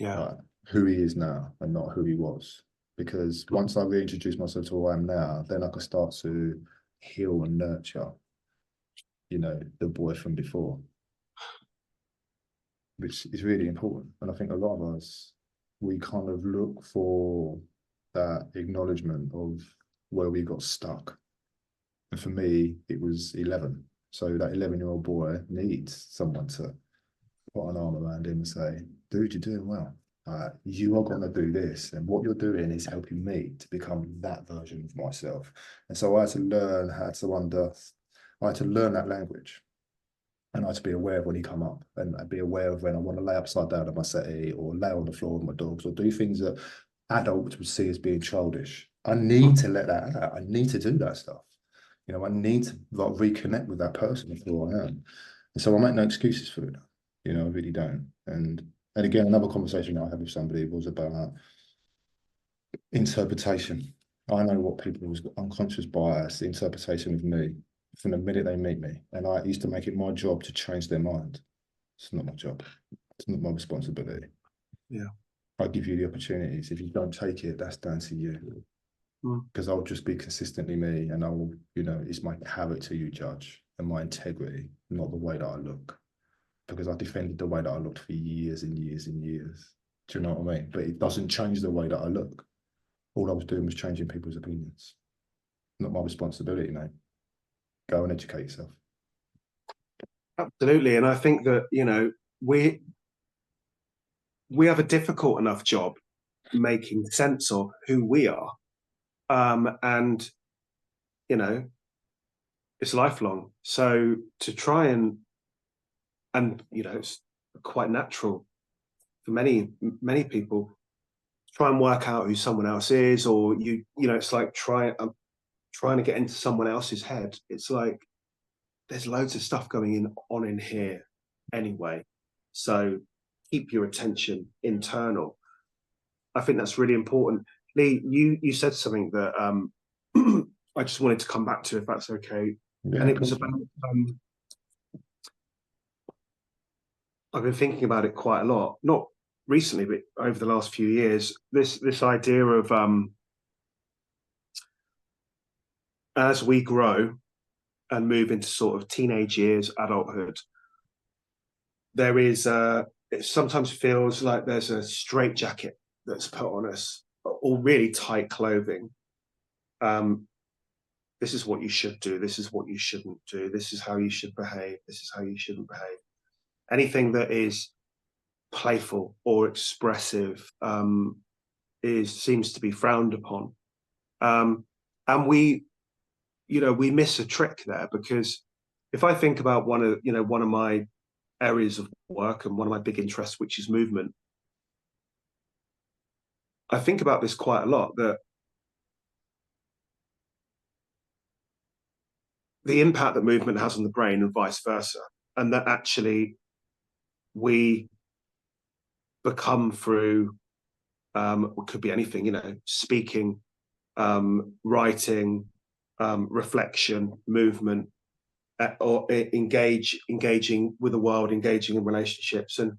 Yeah. Like, who he is now and not who he was. Because once I reintroduce myself to who I am now, then I can start to heal and nurture, you know, the boy from before, which is really important. And I think a lot of us, we kind of look for that acknowledgement of where we got stuck. And for me, it was 11. So that 11-year-old boy needs someone to put an arm around him and say, dude, you're doing well. You are going to do this. And what you're doing is helping me to become that version of myself. And so I had to learn I had to learn that language. And I had to be aware of when he come up and be aware of when I want to lay upside down on my settee or lay on the floor with my dogs or do things that adults would see as being childish. I need to let that out. I need to do that stuff. You know, I need to like reconnect with that person of who I am. And so I make no excuses for it. You know, I really don't. And again, another conversation I had with somebody was about interpretation. I know what people's unconscious bias, the interpretation of me from the minute they meet me. And I used to make it my job to change their mind. It's not my job. It's not my responsibility. Yeah. I give you the opportunities. If you don't take it, that's down to you. Because I'll just be consistently me and I will, you know, it's my character you judge and my integrity, not the way that I look. Because I defended the way that I looked for years and years and years. Do you know what I mean? But it doesn't change the way that I look. All I was doing was changing people's opinions. Not my responsibility, mate. Go and educate yourself. Absolutely. And I think that, you know, we have a difficult enough job making sense of who we are. And, you know, it's lifelong. So to try and you know, it's quite natural for many people to try and work out who someone else is, or you know, it's like trying to get into someone else's head. It's like there's loads of stuff going on in here anyway. So keep your attention internal. I think that's really important. Lee, you said something that I just wanted to come back to, if that's okay. Yeah, and it was about I've been thinking about it quite a lot, not recently, but over the last few years, this idea of as we grow and move into sort of teenage years, adulthood, there is it sometimes feels like there's a straitjacket that's put on us, or really tight clothing. This is what you should do. This is what you shouldn't do. This is how you should behave. This is how you shouldn't behave. Anything that is playful or expressive seems to be frowned upon, and we miss a trick there, because if I think about one of my areas of work and one of my big interests, which is movement, I think about this quite a lot, that the impact that movement has on the brain and vice versa, and that actually we become through what could be anything, you know, speaking, writing, reflection, movement, or engaging with the world, engaging in relationships. And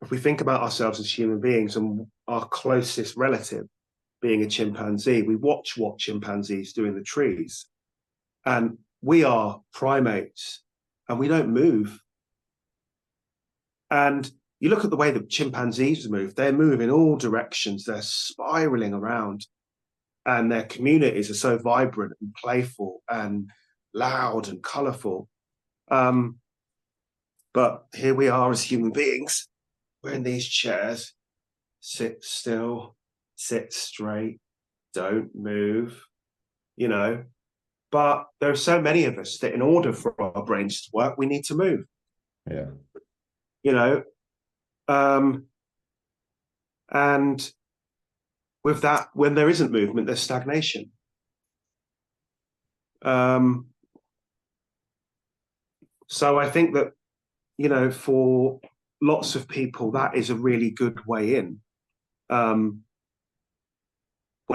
if we think about ourselves as human beings and our closest relative being a chimpanzee, we watch what chimpanzees do in the trees, and we are primates and we don't move. And you look at the way that chimpanzees move, they move in all directions, they're spiraling around. and their communities are so vibrant and playful and loud and colourful. But here we are as human beings. We're in these chairs. Sit still, sit straight, don't move, you know. But there are so many of us that in order for our brains to work, we need to move. Yeah. You know, and with that, when there isn't movement, there's stagnation. So I think that, you know, for lots of people, that is a really good way in. When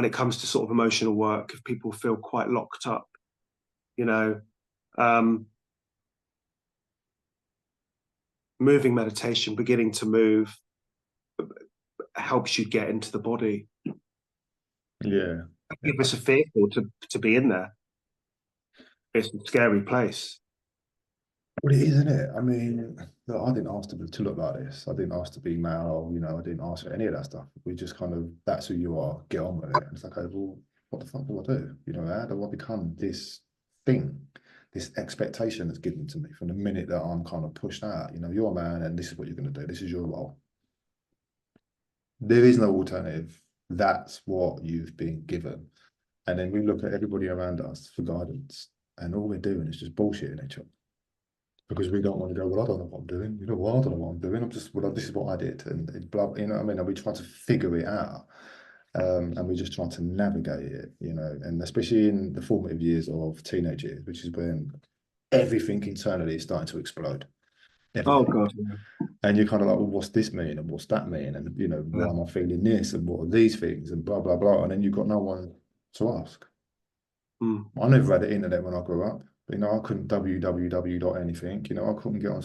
it comes to sort of emotional work, if people feel quite locked up, you know, moving meditation, beginning to move, helps you get into the body. Yeah. Give us a fearful to be in there. It's a scary place. Well, it is, isn't it? I mean, look, I didn't ask to look like this. I didn't ask to be male, you know, I didn't ask for any of that stuff. We just kind of, that's who you are, get on with it. And it's like, okay, well, what the fuck do I do? You know, how do I become this thing, this expectation that's given to me from the minute that I'm kind of pushed out? You know, you're a man and this is what you're going to do. This is your role. There is no alternative. That's what you've been given. And then we look at everybody around us for guidance, and all we're doing is just bullshitting each other. Because we don't want to go, well, I don't know what I'm doing. You know, well, I don't know what I'm doing. I'm just, well, this is what I did. And blah, you know what I mean? And we try to figure it out. And we just try to navigate it, you know, and especially in the formative years of teenage years, which is when everything internally is starting to explode. Everything. Oh, God. And you're kind of like, well, what's this mean? And what's that mean? And, you know, why am I feeling this? And what are these things? And blah, blah, blah. And then you've got no one to ask. I never had the internet when I grew up. You know, I couldn't www.anything. You know, I couldn't get on.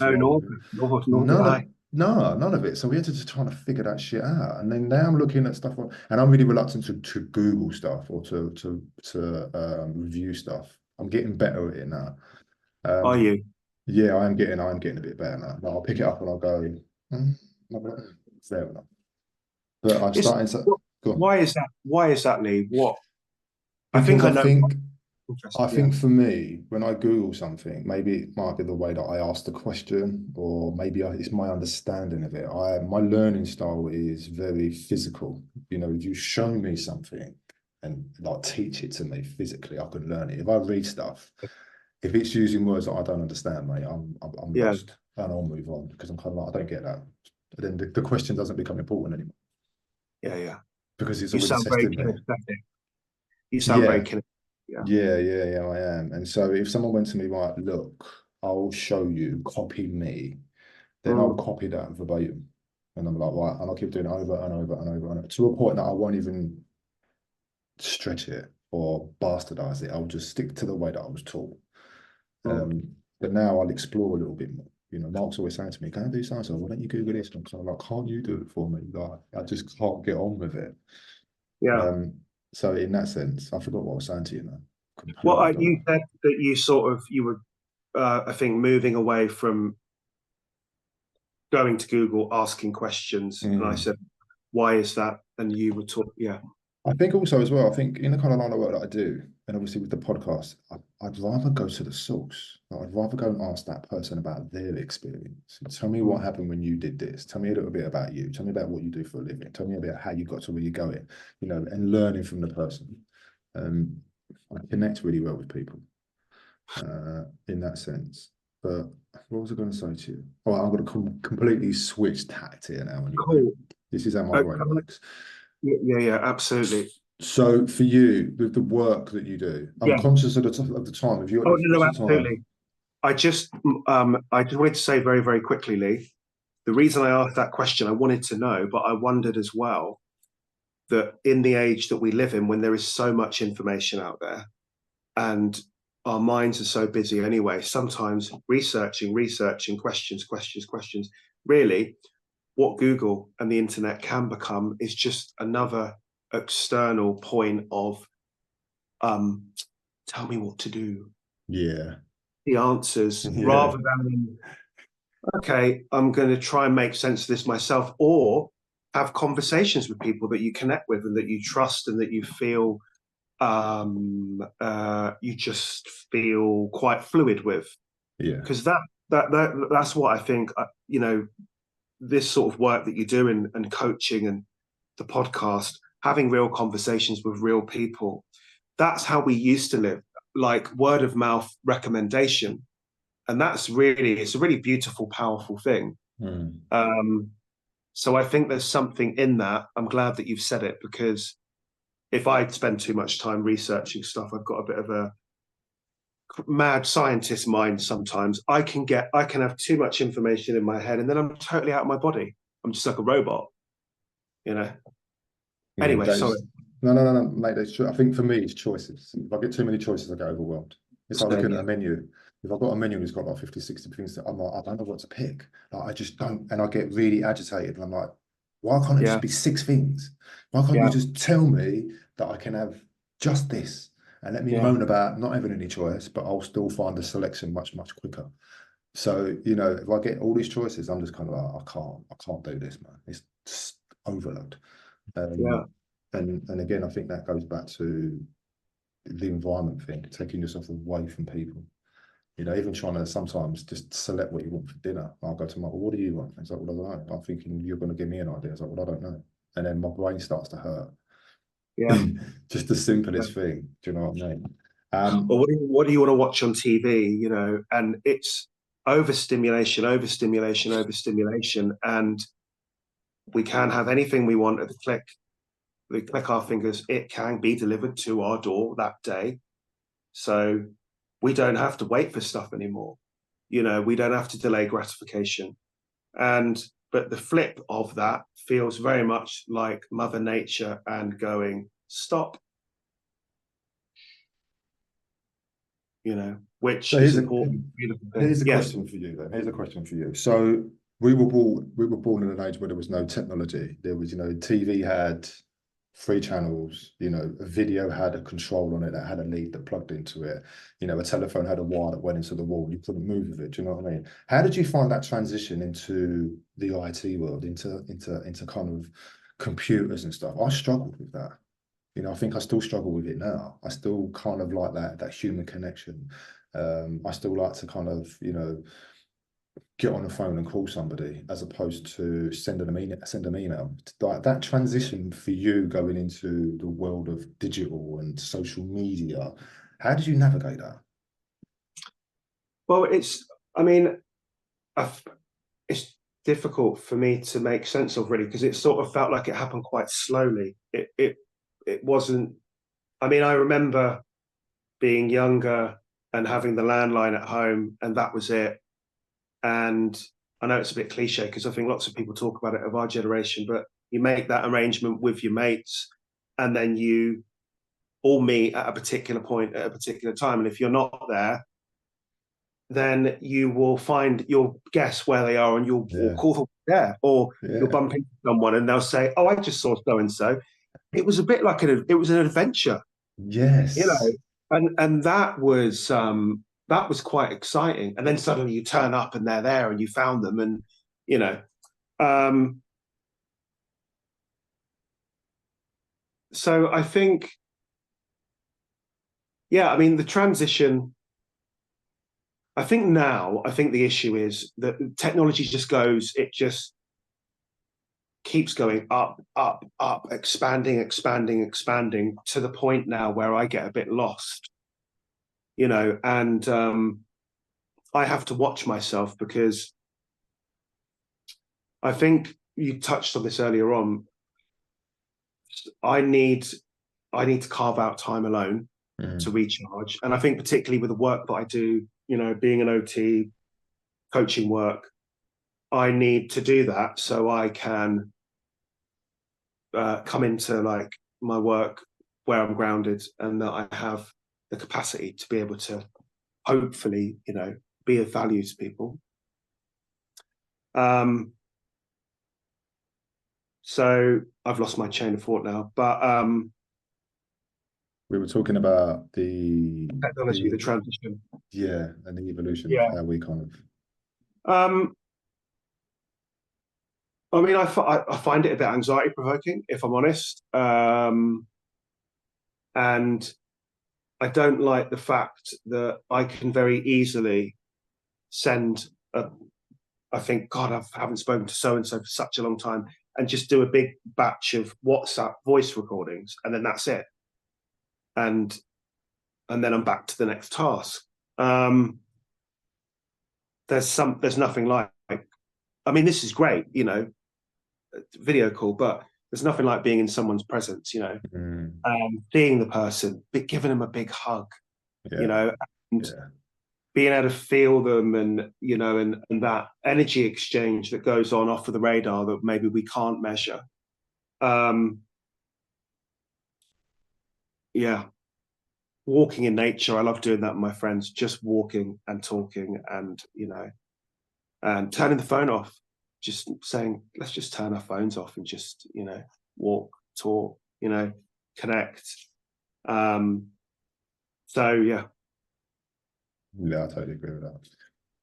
None of it. So we had to just try to figure that shit out. And then now I'm looking at stuff, and I'm really reluctant to Google stuff or to review stuff. I'm getting better at it now. Are you? Yeah, I'm getting a bit better now. I'll pick it up and I'll go, fair enough. But I'm starting to. Why is that? Why is that, Lee? What? Because I think for me, when I Google something, maybe it might be the way that I ask the question, or maybe it's my understanding of it. My learning style is very physical. You know, if you show me something and like teach it to me physically, I can learn it. If I read stuff, if it's using words that I don't understand, mate, I'm lost, and I'll move on because I'm kind of like, I don't get that. And then the question doesn't become important anymore. Yeah. Because it's you sound very kinesthetic. You sound very kinesthetic. Yeah, I am. And so if someone went to me, right, look, I'll show you, copy me, then I'll copy that verbatim. And I'm like, right, and I'll keep doing it over and over and over and over to a point that I won't even stretch it or bastardize it. I'll just stick to the way that I was taught. But now I'll explore a little bit more. You know, Mark's always saying to me, can I do something? So why don't you Google this? And I'm like, can't you do it for me? Like, I just can't get on with it. Yeah. So in that sense, I forgot what I was saying to you now. Well, you said that you were, I think, moving away from going to Google, asking questions. And I said, why is that? And you were talking, I think also as well, I think in the kind of line of work that I do, and obviously with the podcast, I'd rather go to the source. I'd rather go and ask that person about their experience. Tell me what happened when you did this. Tell me a little bit about you. Tell me about what you do for a living. Tell me about how you got to where you're going, you know, and learning from the person. I connect really well with people in that sense. But what was I going to say to you? Oh, I'm going to completely switch tact here now. Cool. This is how my brain works. Yeah, absolutely. So for you, with the work that you do, I'm conscious of the time. Have you got no, absolutely. I just wanted to say very, very quickly, Lee, the reason I asked that question, I wanted to know, but I wondered as well that in the age that we live in, when there is so much information out there and our minds are so busy anyway, sometimes researching, questions, really what Google and the internet can become is just another external point of tell me what to do. Yeah. The answers rather than, okay, I'm going to try and make sense of this myself, or have conversations with people that you connect with and that you trust and that you feel you just feel quite fluid with. Yeah. Because that's what I think, this sort of work that you do and coaching and the podcast, having real conversations with real people, that's how we used to live, like word of mouth recommendation. And it's a really beautiful, powerful thing. So I think there's something in that. I'm glad that you've said it, because if I spend too much time researching stuff, I've got a bit of a mad scientist mind sometimes. I can have too much information in my head, and then I'm totally out of my body. I'm just like a robot, you know. Yeah, Anyway, sorry. No, mate. That's true. I think for me, it's choices. If I get too many choices, I get overwhelmed. It's like looking at a menu. If I've got a menu and it's got like 50, 60 things, I'm like, I don't know what to pick. Like, I just don't, and I get really agitated. And I'm like, why can't it just be 6 things? Why can't you just tell me that I can have just this, and let me moan about not having any choice, but I'll still find the selection much, much quicker. So, if I get all these choices, I'm just kind of like, I can't do this, man. It's just overload. And again, I think that goes back to the environment thing, taking yourself away from people. Even trying to sometimes just select what you want for dinner. I'll go to my, well, what do you want? It's like, well, I don't know. I'm thinking you're going to give me an idea. It's like, well, I don't know. And then my brain starts to hurt. Yeah. Just the simplest thing. Do you know what I mean? Well, what do you want to watch on TV? And it's overstimulation, and we can have anything we want at the click. We click our fingers, it can be delivered to our door that day. So we don't have to wait for stuff anymore. We don't have to delay gratification. But the flip of that feels very much like Mother Nature and going, stop. Which is important. Here's a question for you then. Here's a question for you. So we were born in an age where there was no technology. There was, TV had 3 channels, a video had a control on it that had a lead that plugged into it. A telephone had a wire that went into the wall. You couldn't move with it. Do you know what I mean? How did you find that transition into the IT world, into kind of computers and stuff? I struggled with that. I think I still struggle with it now. I still kind of like that human connection. I still like to kind of, get on the phone and call somebody as opposed to send them email. Like that transition for you going into the world of digital and social media, how did you navigate that? Well, it's difficult for me to make sense of, really, because it sort of felt like it happened quite slowly. It wasn't. I remember being younger and having the landline at home, and that was it. And I know it's a bit cliche because I think lots of people talk about it of our generation, but you make that arrangement with your mates, and then you all meet at a particular point at a particular time. And if you're not there, then you'll guess where they are, and you'll call them there, or you'll bump into someone and they'll say, "Oh, I just saw so and so." It was a bit like an adventure. Yes. And that was quite exciting. And then suddenly you turn up and they're there and you found them, and so I think, the transition, I think the issue is that technology just keeps going up, expanding to the point now where I get a bit lost, and I have to watch myself, because I think you touched on this earlier on. I need to carve out time alone to recharge. And I think particularly with the work that I do, being an OT, coaching work, I need to do that so I can come into like my work where I'm grounded, and that I have the capacity to be able to hopefully, be of value to people. So I've lost my chain of thought now, but we were talking about the technology, the transition. Yeah, and the evolution of how we kind of I find it a bit anxiety provoking, if I'm honest. And I don't like the fact that I can very easily send I think, God, I haven't spoken to so-and-so for such a long time, and just do a big batch of WhatsApp voice recordings, and then that's it. And then I'm back to the next task. There's nothing like, I mean, this is great, you know, video call, but there's nothing like being in someone's presence, you know, seeing the person, giving them a big hug, you know, and being able to feel them, and, you know, and that energy exchange that goes on off of the radar that maybe we can't measure. Yeah. Walking in nature, I love doing that with my friends, just walking and talking, and, you know, and turning the phone off, just saying, let's just turn our phones off and just, you know, walk, talk, you know, connect. So yeah. Yeah, I totally agree with that.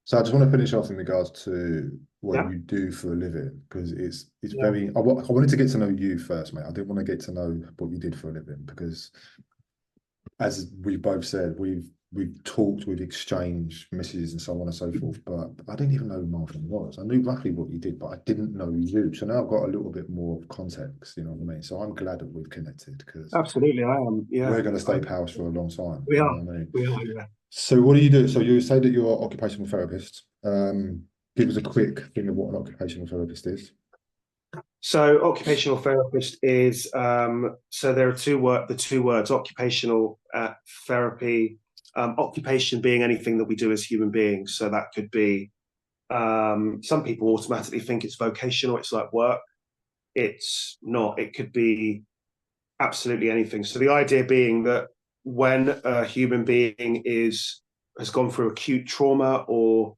So I just want to finish off in regards to what you do for a living, because it's very, I wanted to get to know you first, mate. I didn't want to get to know what you did for a living, because as we both said, we've talked, we've exchanged messages and so on and so forth, but I didn't even know who Marvin was. I knew roughly what you did, but I didn't know you. So now I've got a little bit more context, you know what I mean? So I'm glad that we've connected, because absolutely, I am. Yeah, we're going to stay pals for a long time. We you are. know what I mean? We are. Yeah. So what do you do? So you say that you're an occupational therapist. Give us a quick thing of what an occupational therapist is. So occupational therapist is, so there are the two words, occupational therapy, occupation being anything that we do as human beings. So that could be, some people automatically think it's vocational, it's like work. It's not. It could be absolutely anything. So the idea being that when a human being has gone through acute trauma, or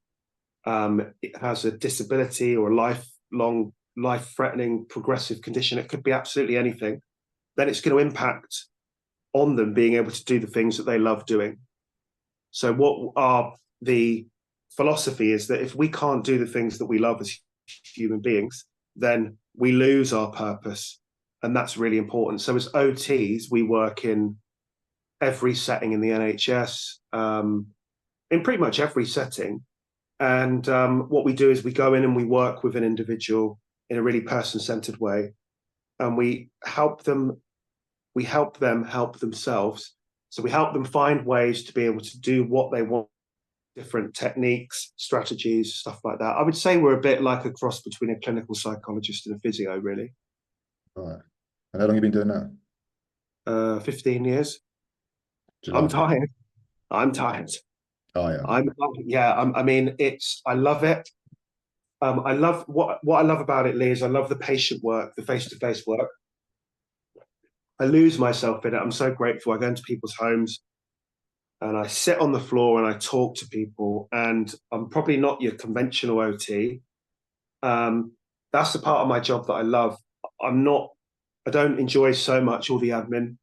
it has a disability or a life-threatening progressive condition, it could be absolutely anything, then it's going to impact on them being able to do the things that they love doing. So the philosophy is that if we can't do the things that we love as human beings, then we lose our purpose. And that's really important. So as OTs, we work in every setting in the NHS, in pretty much every setting. And what we do is we go in and we work with an individual in a really person-centered way, and we help them help themselves. So we help them find ways to be able to do what they want, different techniques, strategies, stuff like that. I would say we're a bit like a cross between a clinical psychologist and a physio, really. Right. And how long have you been doing that? 15 years. I'm tired. I'm tired. Oh yeah. I mean, I love it. I love what I love about it, Lee, is I love the patient work, the face-to-face work. I lose myself in it. I'm so grateful. I go into people's homes and I sit on the floor and I talk to people, and I'm probably not your conventional OT. That's the part of my job that I love. I don't enjoy so much all the admin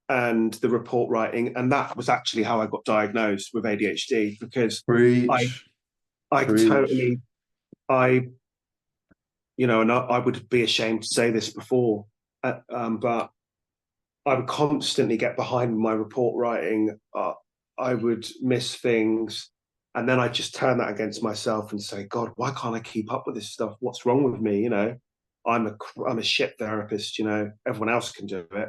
and the report writing. And that was actually how I got diagnosed with ADHD, because you know, and I would be ashamed to say this before, but I would constantly get behind my report writing. I would miss things, and then I just turn that against myself and say, God, why can't I keep up with this stuff? What's wrong with me? You know, I'm a shit therapist. You know, everyone else can do it.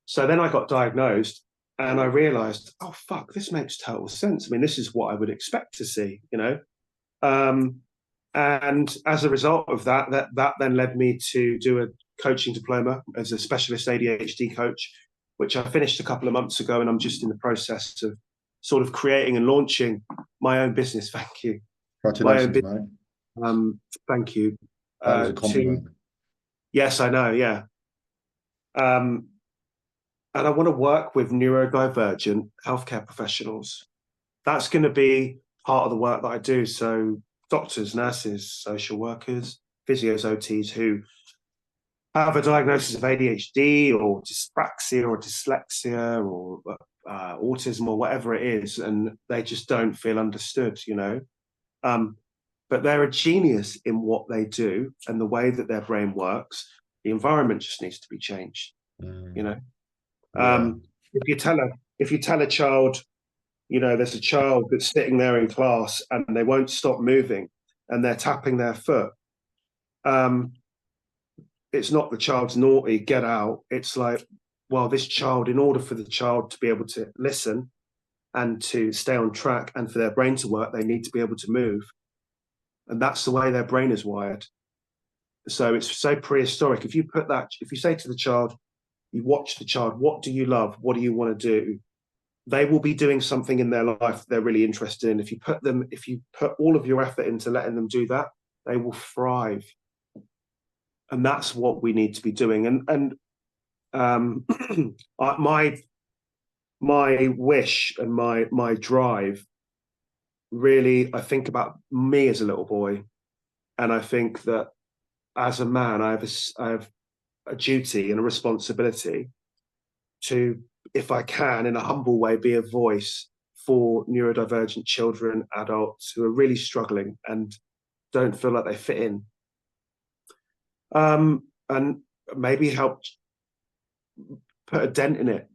So then I got diagnosed, and I realized, oh fuck, this makes total sense. I mean, this is what I would expect to see. You know, and as a result of that then led me to do a coaching diploma as a specialist ADHD coach, which I finished a couple of months ago, and I'm just in the process of sort of creating and launching my own business. Thank you. Congratulations, mate. Thank you. That was a compliment. Yes, I know. Yeah. And I want to work with neurodivergent healthcare professionals. That's going to be part of the work that I do. So doctors, nurses, social workers, physios, OTs who have a diagnosis of ADHD or dyspraxia or dyslexia or autism or whatever it is, and they just don't feel understood, you know. But they're a genius in what they do and the way that their brain works. The environment just needs to be changed, you know. If you tell a child, you know, there's a child that's sitting there in class and they won't stop moving and they're tapping their foot, it's not the child's naughty, get out. It's like, well, this child, in order for the child to be able to listen and to stay on track and for their brain to work, they need to be able to move. And that's the way their brain is wired. So it's so prehistoric. If you say to the child, you watch the child, what do you love? What do you want to do? They will be doing something in their life they're really interested in. If you put all of your effort into letting them do that, they will thrive. And that's what we need to be doing. And my wish and my drive, really, I think about me as a little boy, and I think that as a man, I have a duty and a responsibility to, if I can, in a humble way, be a voice for neurodivergent children, adults who are really struggling and don't feel like they fit in. And maybe help put a dent in it,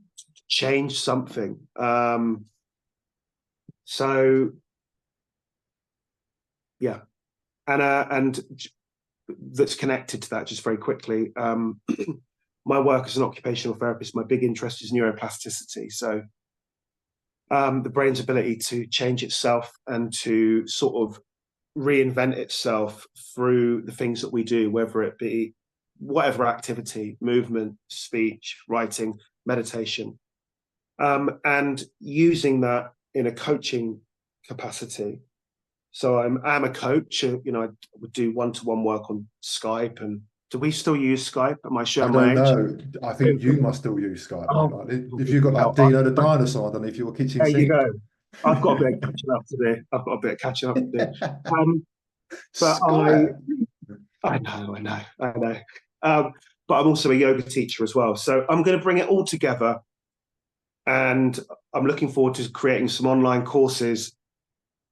change something. So yeah, and that's connected to that, just very quickly. My work as an occupational therapist, my big interest is neuroplasticity. So the brain's ability to change itself and to sort of reinvent itself through the things that we do, whether it be whatever activity, movement, speech, writing, meditation, and using that in a coaching capacity. So I'm a coach. You know, I would do one-to-one work on Skype. And do we still use Skype? Am I showing my age? I don't know. I think you must still use Skype. Oh, like, if you've got like Dino the dinosaur underneath your kitchen there sink. you go. I've got a bit of catching up to do. But I know. But I'm also a yoga teacher as well. So I'm going to bring it all together. And I'm looking forward to creating some online courses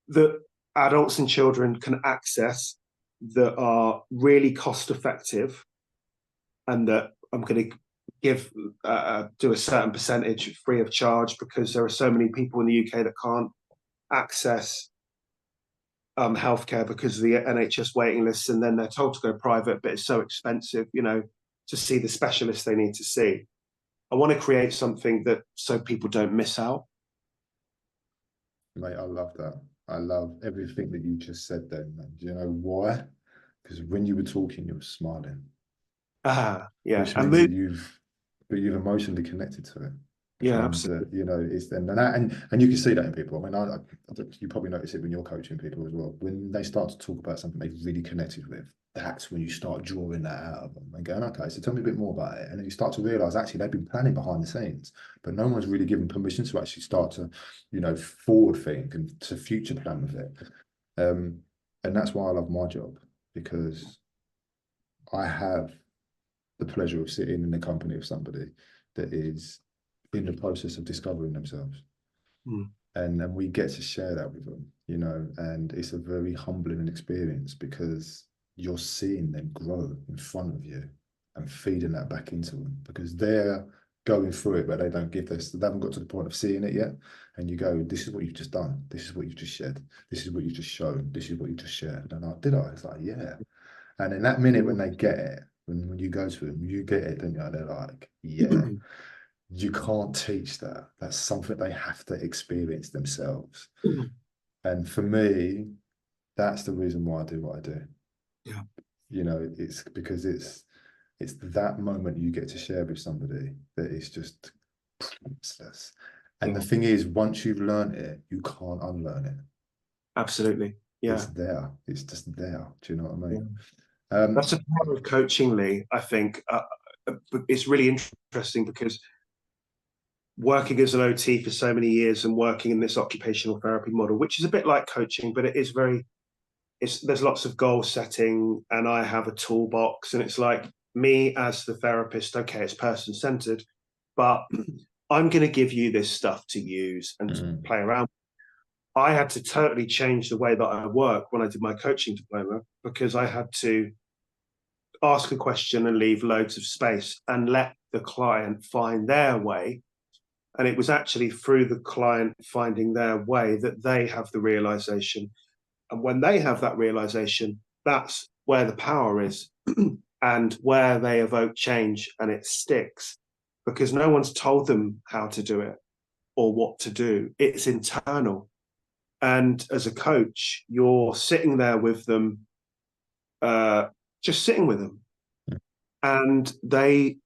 that adults and children can access, that are really cost effective, and that I'm going to give do a certain percentage free of charge, because there are so many people in the UK that can't access healthcare because of the NHS waiting lists, and then they're told to go private, but it's so expensive, you know, to see the specialists they need to see. I want to create something that so people don't miss out. Mate, I love that. I love everything that you just said then, man. Do you know why? Because when you were talking, you were smiling. Yeah. Which means that you've emotionally connected to it. Yeah, absolutely. That, you know, it's and you can see that in people. I mean, you probably notice it when you're coaching people as well. When they start to talk about something they've really connected with, that's when you start drawing that out of them and going, okay, so tell me a bit more about it. And then you start to realize actually they've been planning behind the scenes, but no one's really given permission to actually start to, you know, forward think and to future plan with it. And that's why I love my job, because I have the pleasure of sitting in the company of somebody that is in the process of discovering themselves. And we get to share that with them, you know, and it's a very humbling experience, because you're seeing them grow in front of you and feeding that back into them, because they're going through it, but they haven't got to the point of seeing it yet. And you go, this is what you've just done. This is what you've just shared. This is what you've just shown. This is what you just shared. And it's like, yeah. And in that minute when they get it, when you go to them, you get it, don't you? They're like, yeah. You can't teach that. That's something they have to experience themselves. And for me, that's the reason why I do what I do. Yeah. You know, it's because it's that moment you get to share with somebody that is just priceless. And the thing is, once you've learned it, you can't unlearn it. Absolutely. Yeah. It's there. It's just there. Do you know what I mean? Yeah. That's a part of coaching, Lee, I think. It's really interesting because working as an OT for so many years and working in this occupational therapy model, which is a bit like coaching, but it is there's lots of goal setting, and I have a toolbox, and it's like me as the therapist, okay, it's person-centered, but I'm going to give you this stuff to use and to play around. I had to totally change the way that I work when I did my coaching diploma, because I had to ask a question and leave loads of space and let the client find their way. And it was actually through the client finding their way that they have the realization. And when they have that realization, that's where the power is and where they evoke change, and it sticks because no one's told them how to do it or what to do. It's internal. And as a coach, you're sitting there with them, just sitting with them, and they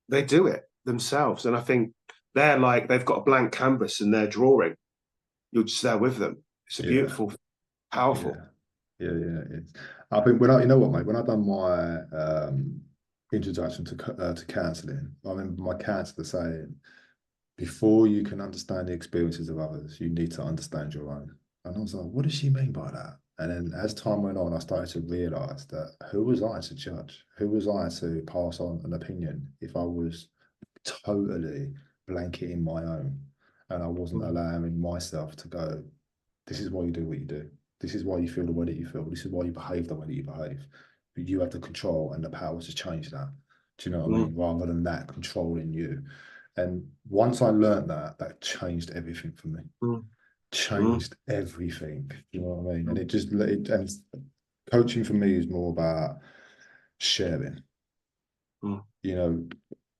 do it themselves. And I think they're like, they've got a blank canvas and they're drawing. You're just there with them. It's a beautiful, powerful. Yeah, it's, I think when I, you know what, mate, when I done my introduction to counselling, I remember my counsellor saying, before you can understand the experiences of others, you need to understand your own. And I was like, what does she mean by that? And then as time went on, I started to realise that who was I to judge? Who was I to pass on an opinion if I was totally blanketing my own and I wasn't allowing myself to go, this is why you do what you do. This is why you feel the way that you feel. This is why you behave the way that you behave. But you have the control and the power to change that. Do you know what I mean? Rather than that controlling you. And once I learned that, that changed everything for me. Changed everything. You know what I mean? And it just, and coaching for me is more about sharing. You know,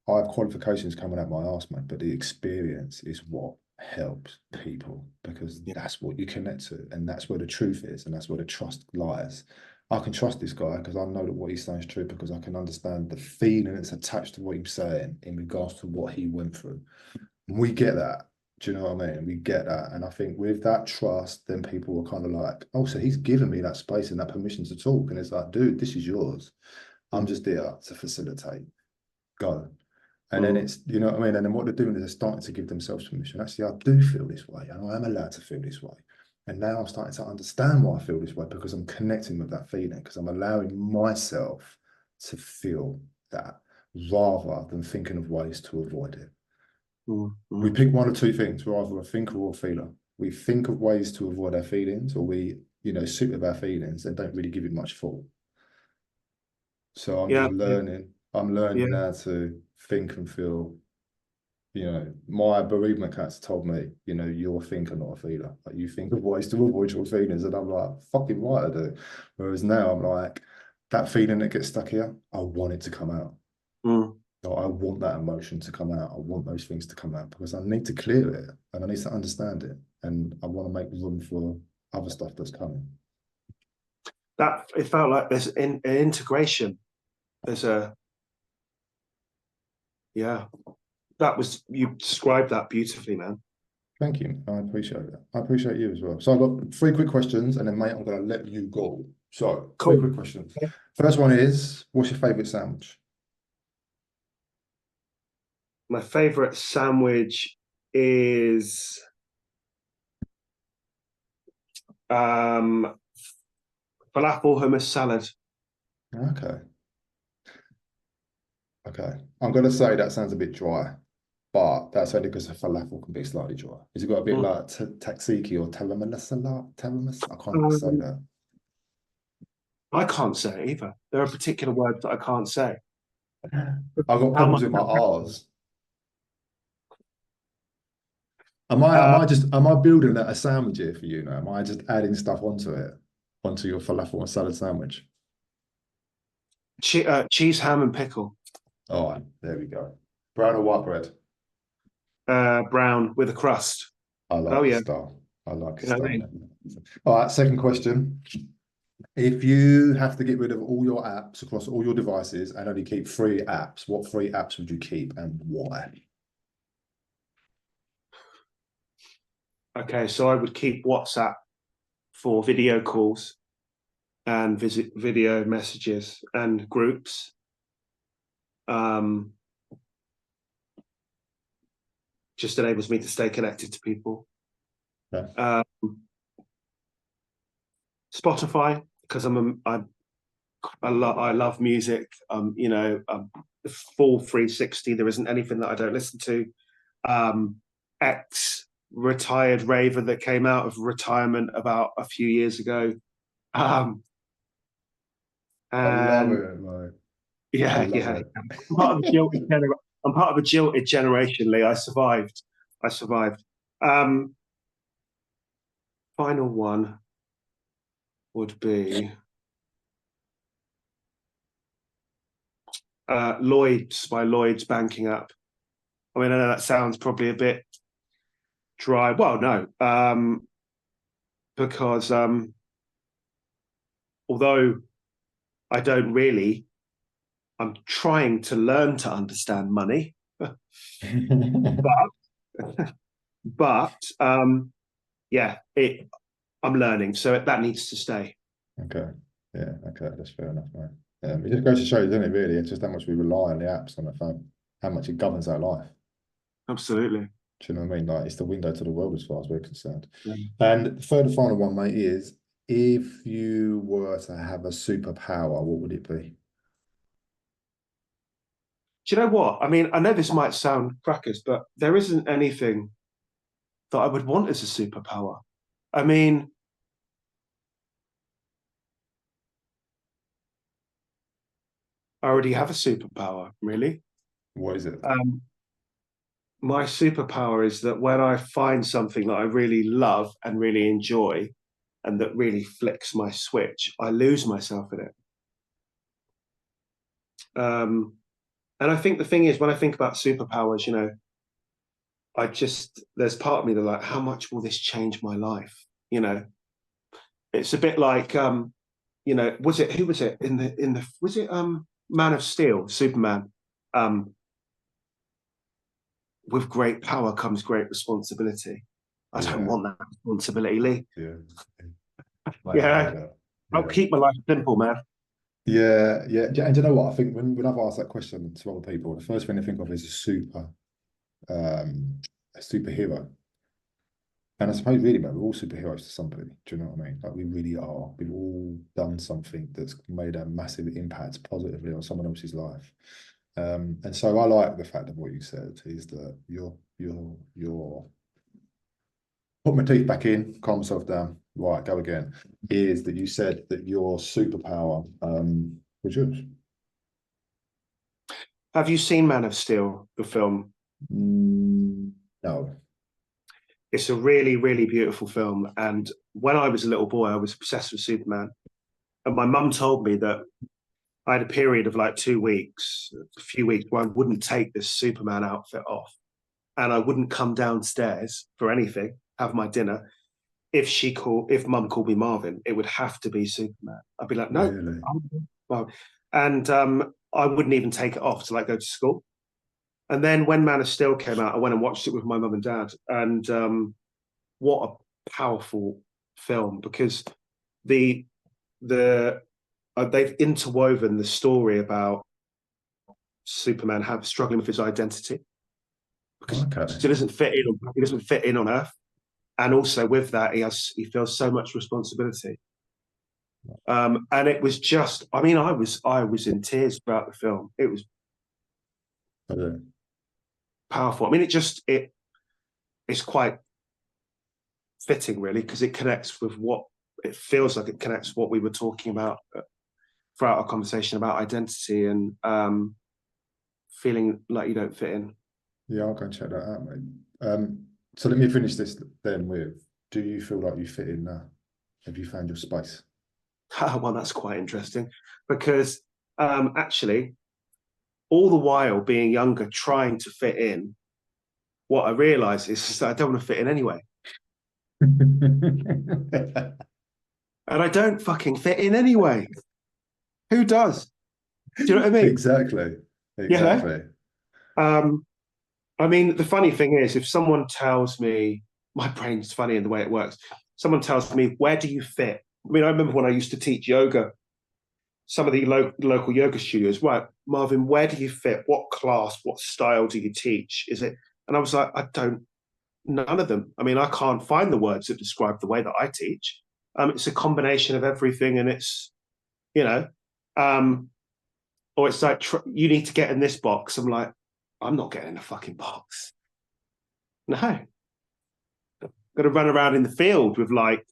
I have qualifications coming out my arse, mate, but the experience is what helps people, because that's what you connect to, and that's where the truth is, and that's where the trust lies. I can trust this guy because I know that what he's saying is true, because I can understand the feeling that's attached to what he's saying in regards to what he went through. And we get that. Do you know what I mean? We get that. And I think with that trust, then people are kind of like, oh, so he's given me that space and that permission to talk. And it's like, dude, this is yours. I'm just there to facilitate. Go. And then it's, you know what I mean? And then what they're doing is they're starting to give themselves permission. Actually, I do feel this way, and I am allowed to feel this way. And now I'm starting to understand why I feel this way, because I'm connecting with that feeling, because I'm allowing myself to feel that rather than thinking of ways to avoid it. We pick one or two things. We're either a thinker or a feeler. We think of ways to avoid our feelings, or we, you know, sit with our feelings and don't really give it much thought. So I'm just learning. I'm learning now to think and feel. You know, my bereavement cats told me, you know, you're a thinker, not a feeler. Like, you think of ways to avoid your feelings, and I'm like, fucking right, I do. Whereas now I'm like, that feeling that gets stuck here, I want it to come out. So I want that emotion to come out. I want those things to come out, because I need to clear it and I need to understand it, and I want to make room for other stuff that's coming. That it felt like there's an integration. There's a that was, you described that beautifully, man. Thank you. I appreciate that. I appreciate you as well. So I've got 3 quick questions, and then, mate, I'm going to let you go. So, cool. 3 quick questions. Okay. First one is, what's your favourite sandwich? My favourite sandwich is falafel hummus salad. Okay. I'm going to say that sounds a bit dry, but that's only because the falafel can be slightly dry. Has it got a bit like tzatziki or tiramisu? I can't say that. I can't say it either. There are particular words that I can't say. I've got problems with my R's. Am I building a sandwich here for you now? Am I just adding stuff onto your falafel and salad sandwich? Cheese, ham, and pickle. All right, there we go. Brown or white bread? Brown with a crust. I like the style. I like the style. All right, second question. If you have to get rid of all your apps across all your devices and only keep 3 apps, what 3 apps would you keep, and why? Okay, so I would keep WhatsApp for video calls and video messages and groups. Just enables me to stay connected to people. Yeah. Spotify, because I love music. You know, the full 360. There isn't anything that I don't listen to. Retired raver that came out of retirement about a few years ago. I love it, mate. Yeah. Part of the guilty I'm part of a jilted generation, Lee. I survived. Um, Final one would be Lloyd's by Lloyd's banking app. I mean, I know that sounds probably a bit dry. Well, no, because although I don't really, I'm trying to learn to understand money, but yeah, I'm learning, so that needs to stay. Okay, yeah, okay, that's fair enough, mate. It just goes to show you, doesn't it, really? It's just how much we rely on the apps on the phone, how much it governs our life. Absolutely. Do you know what I mean? Like, it's the window to the world as far as we're concerned. Yeah. And the third and final one, mate, is if you were to have a superpower, what would it be? Do you know what? I mean, I know this might sound crackers, but there isn't anything that I would want as a superpower. I mean, I already have a superpower, really. What is it? My superpower is that when I find something that I really love and really enjoy and that really flicks my switch, I lose myself in it. And I think the thing is, when I think about superpowers, you know, there's part of me that like, how much will this change my life? You know, it's a bit like, you know, who was it was it Man of Steel, Superman? With great power comes great responsibility. I don't want that responsibility, Lee. Yeah. Yeah. I'll keep my life simple, man. Yeah, yeah. And do you know what? I think when I've asked that question to other people, the first thing they think of is a superhero. And I suppose really, man, we're all superheroes to somebody. Do you know what I mean? Like we really are. We've all done something that's made a massive impact positively on someone else's life. And so I like the fact of what you said is that you're put my teeth back in, calm myself down, right, go again, is that you said that your superpower was yours. Have you seen Man of Steel, the film? No. It's a really, really beautiful film. And when I was a little boy, I was obsessed with Superman. And my mum told me that I had a period of like 2 weeks, a few weeks, where I wouldn't take this Superman outfit off. And I wouldn't come downstairs for anything, have my dinner. If mum called me Marvin, it would have to be Superman. I'd be like, no. Really? And I wouldn't even take it off to like go to school. And then when Man of Steel came out, I went and watched it with my mum and dad. And what a powerful film, because they've interwoven the story about Superman struggling with his identity because he doesn't fit in on Earth, and also with that he feels so much responsibility. And it was just, I mean, I was in tears throughout the film. It was powerful. I mean, it's quite fitting, really, because it connects with it feels like it connects what we were talking about throughout our conversation about identity and feeling like you don't fit in. Yeah, I'll go and check that out, mate. So let me finish this then with, do you feel like you fit in now? Have you found your space? Well, that's quite interesting because actually, all the while being younger, trying to fit in, what I realised is that I don't want to fit in anyway. And I don't fucking fit in anyway. Who does? Do you know what I mean? Exactly. Yeah. I mean, the funny thing is, if someone tells me, my brain's funny in the way it works. Someone tells me, where do you fit? I mean, I remember when I used to teach yoga, some of the local yoga studios, right, Marvin, where do you fit? What class, what style do you teach? Is it? And I was like, none of them. I mean, I can't find the words that describe the way that I teach. It's a combination of everything, and it's, you know, or it's like, you need to get in this box. I'm like, I'm not getting in a fucking box. No. Got to run around in the field with like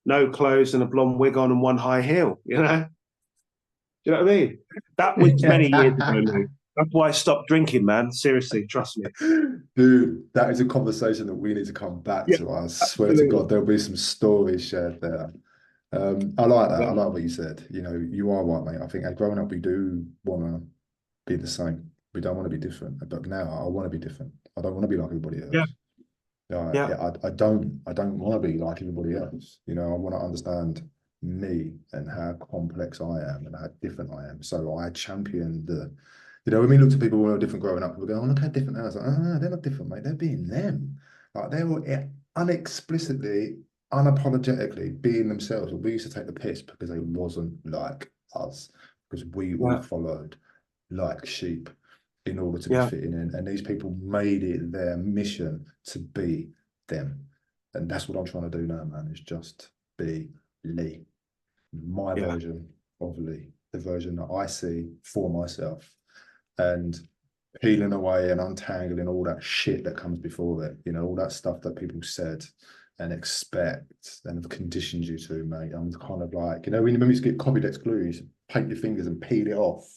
no clothes and a blonde wig on and one high heel, you know? Do you know what I mean? That was many years ago, Lou. That's why I stopped drinking, man. Seriously, trust me. Dude, that is a conversation that we need to come back Yeah, to. I swear to absolutely. God, there'll be some stories shared there. I like that. Yeah, I like what you said. You know, you are right, mate. I think as growing up, we do want to be the same. We don't want to be different. But now I want to be different. I don't want to be like everybody yeah, else. yeah, Yeah, I don't want to be like everybody else. You know, I want to understand me and how complex I am and how different I am. So I champion when we look to people who are different growing up, people go, oh, look how different they are. It's like, they're not different, mate. They're being them. Like they were unexplicitly, unapologetically being themselves. We used to take the piss because they wasn't like us, because we all yeah, followed like sheep in order to be yeah, fitting in. And these people made it their mission to be them. And that's what I'm trying to do now, man, is just be Lee, my yeah, version of Lee, the version that I see for myself. And peeling away and untangling all that shit that comes before it, all that stuff that people said and expect and have conditioned you to, mate. I'm kind of like, when you get Copydex glue, you paint your fingers and peel it off.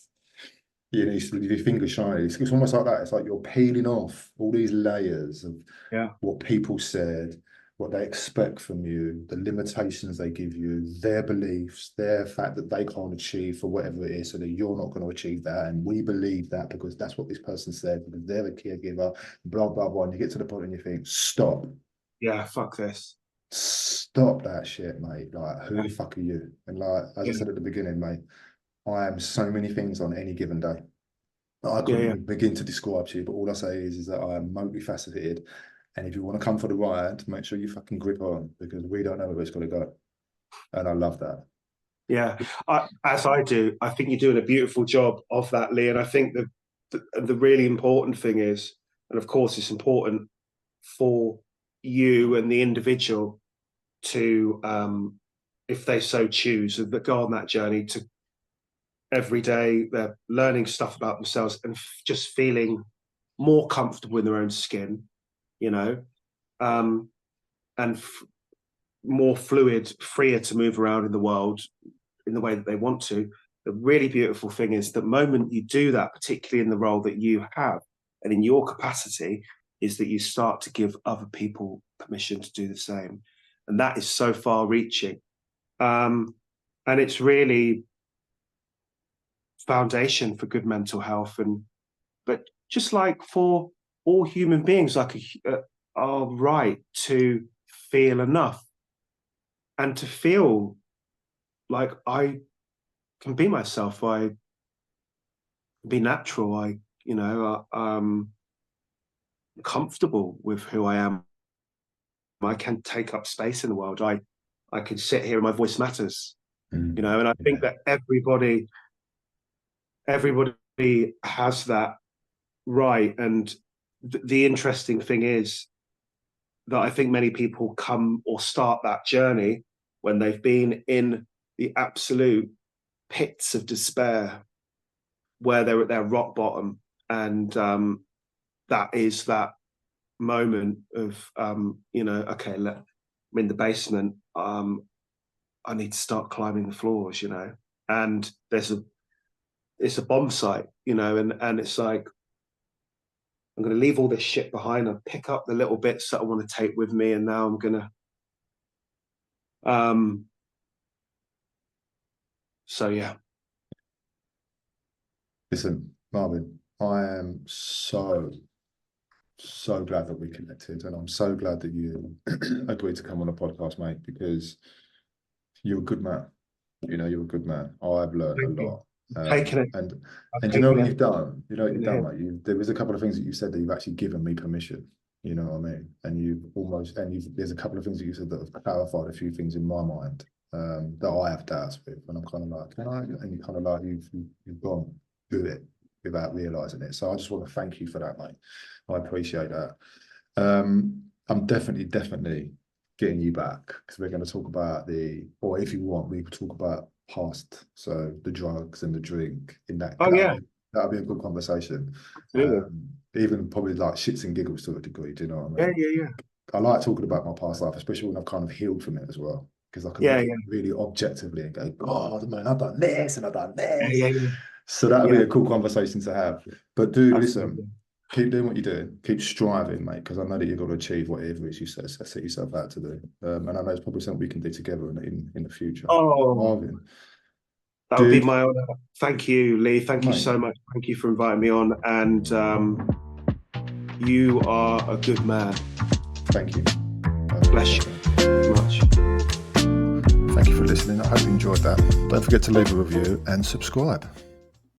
Your fingers shiny. It's almost like that. It's like you're peeling off all these layers of yeah, what people said, what they expect from you, the limitations they give you, their beliefs, their fact that they can't achieve for whatever it is, so that you're not going to achieve that. And we believe that because that's what this person said, because they're a caregiver, blah, blah, blah. And you get to the point and you think, stop. yeah. Fuck this. Stop that shit, mate. Like, who Yeah, the fuck are you? And like, as I yeah, said at the beginning, mate, I am so many things on any given day. I yeah, couldn't yeah. even begin to describe to you, but all I say is that I am multifaceted. And if you want to come for the ride, make sure you fucking grip on, because we don't know where it's going to go. And I love that. Yeah. As I do, I think you're doing a beautiful job of that, Lee. And I think the really important thing is, and of course, it's important for you and the individual to, if they so choose, that go on that journey to every day they're learning stuff about themselves and just feeling more comfortable in their own skin, you know, um, and more fluid, freer to move around in the world in the way that they want to. The really beautiful thing is the moment you do that, particularly in the role that you have and in your capacity, is that you start to give other people permission to do the same. And that is so far reaching. And it's really foundation for good mental health. But just like for all human beings, are right to feel enough and to feel like I can be myself. I can be natural. Comfortable with who I am. I can take up space in the world. I can sit here and my voice matters. And I think Yeah. that everybody has that right. And the interesting thing is that I think many people come or start that journey when they've been in the absolute pits of despair, where they're at their rock bottom, and that is that moment of okay, I'm in the basement. I need to start climbing the floors, and it's a bomb site, and it's like I'm going to leave all this shit behind and pick up the little bits that I want to take with me, and now I'm going to so yeah. Listen, Marvin, I am so glad that we connected. And I'm so glad that you agreed to come on the podcast, mate, because you're a good man. You're a good man. I've learned Thank a you. lot. Taking it. And I've and you know taken what it you've done? You know what in you've the done, head. mate. There was a couple of things that you said that you've actually given me permission. You know what I mean? And there's a couple of things that you said that have clarified a few things in my mind that I have doubts with. And I'm kind of like, can I? And you kind of like, you've gone do it without realizing it. So I just want to thank you for that, mate. I appreciate that. I'm definitely getting you back, because we're going to talk about or if you want, we could talk about past, so the drugs and the drink in that. Oh yeah, That'll be a good conversation. absolutely. Even probably like shits and giggles to a degree. Do you know what I Yeah, mean? yeah, yeah, I like talking about my past life, especially when I've kind of healed from it as well, because I can yeah, look at yeah, it really objectively and go, God, man, I've done this and I've done yeah, this. yeah, yeah. So that'll be Yeah. a cool conversation to have. But do listen, Absolutely. keep doing what you're doing. Keep striving, mate, because I know that you've got to achieve whatever it is you set yourself out to do. And I know it's probably something we can do together in the future. Oh, Marvin, that would be dude, my honor. Thank you, Lee. Thank you mate, so much. Thank you for inviting me on. And you are a good man. thank you. Bless you very much. Thank you for listening. I hope you enjoyed that. Don't forget to leave a review and subscribe.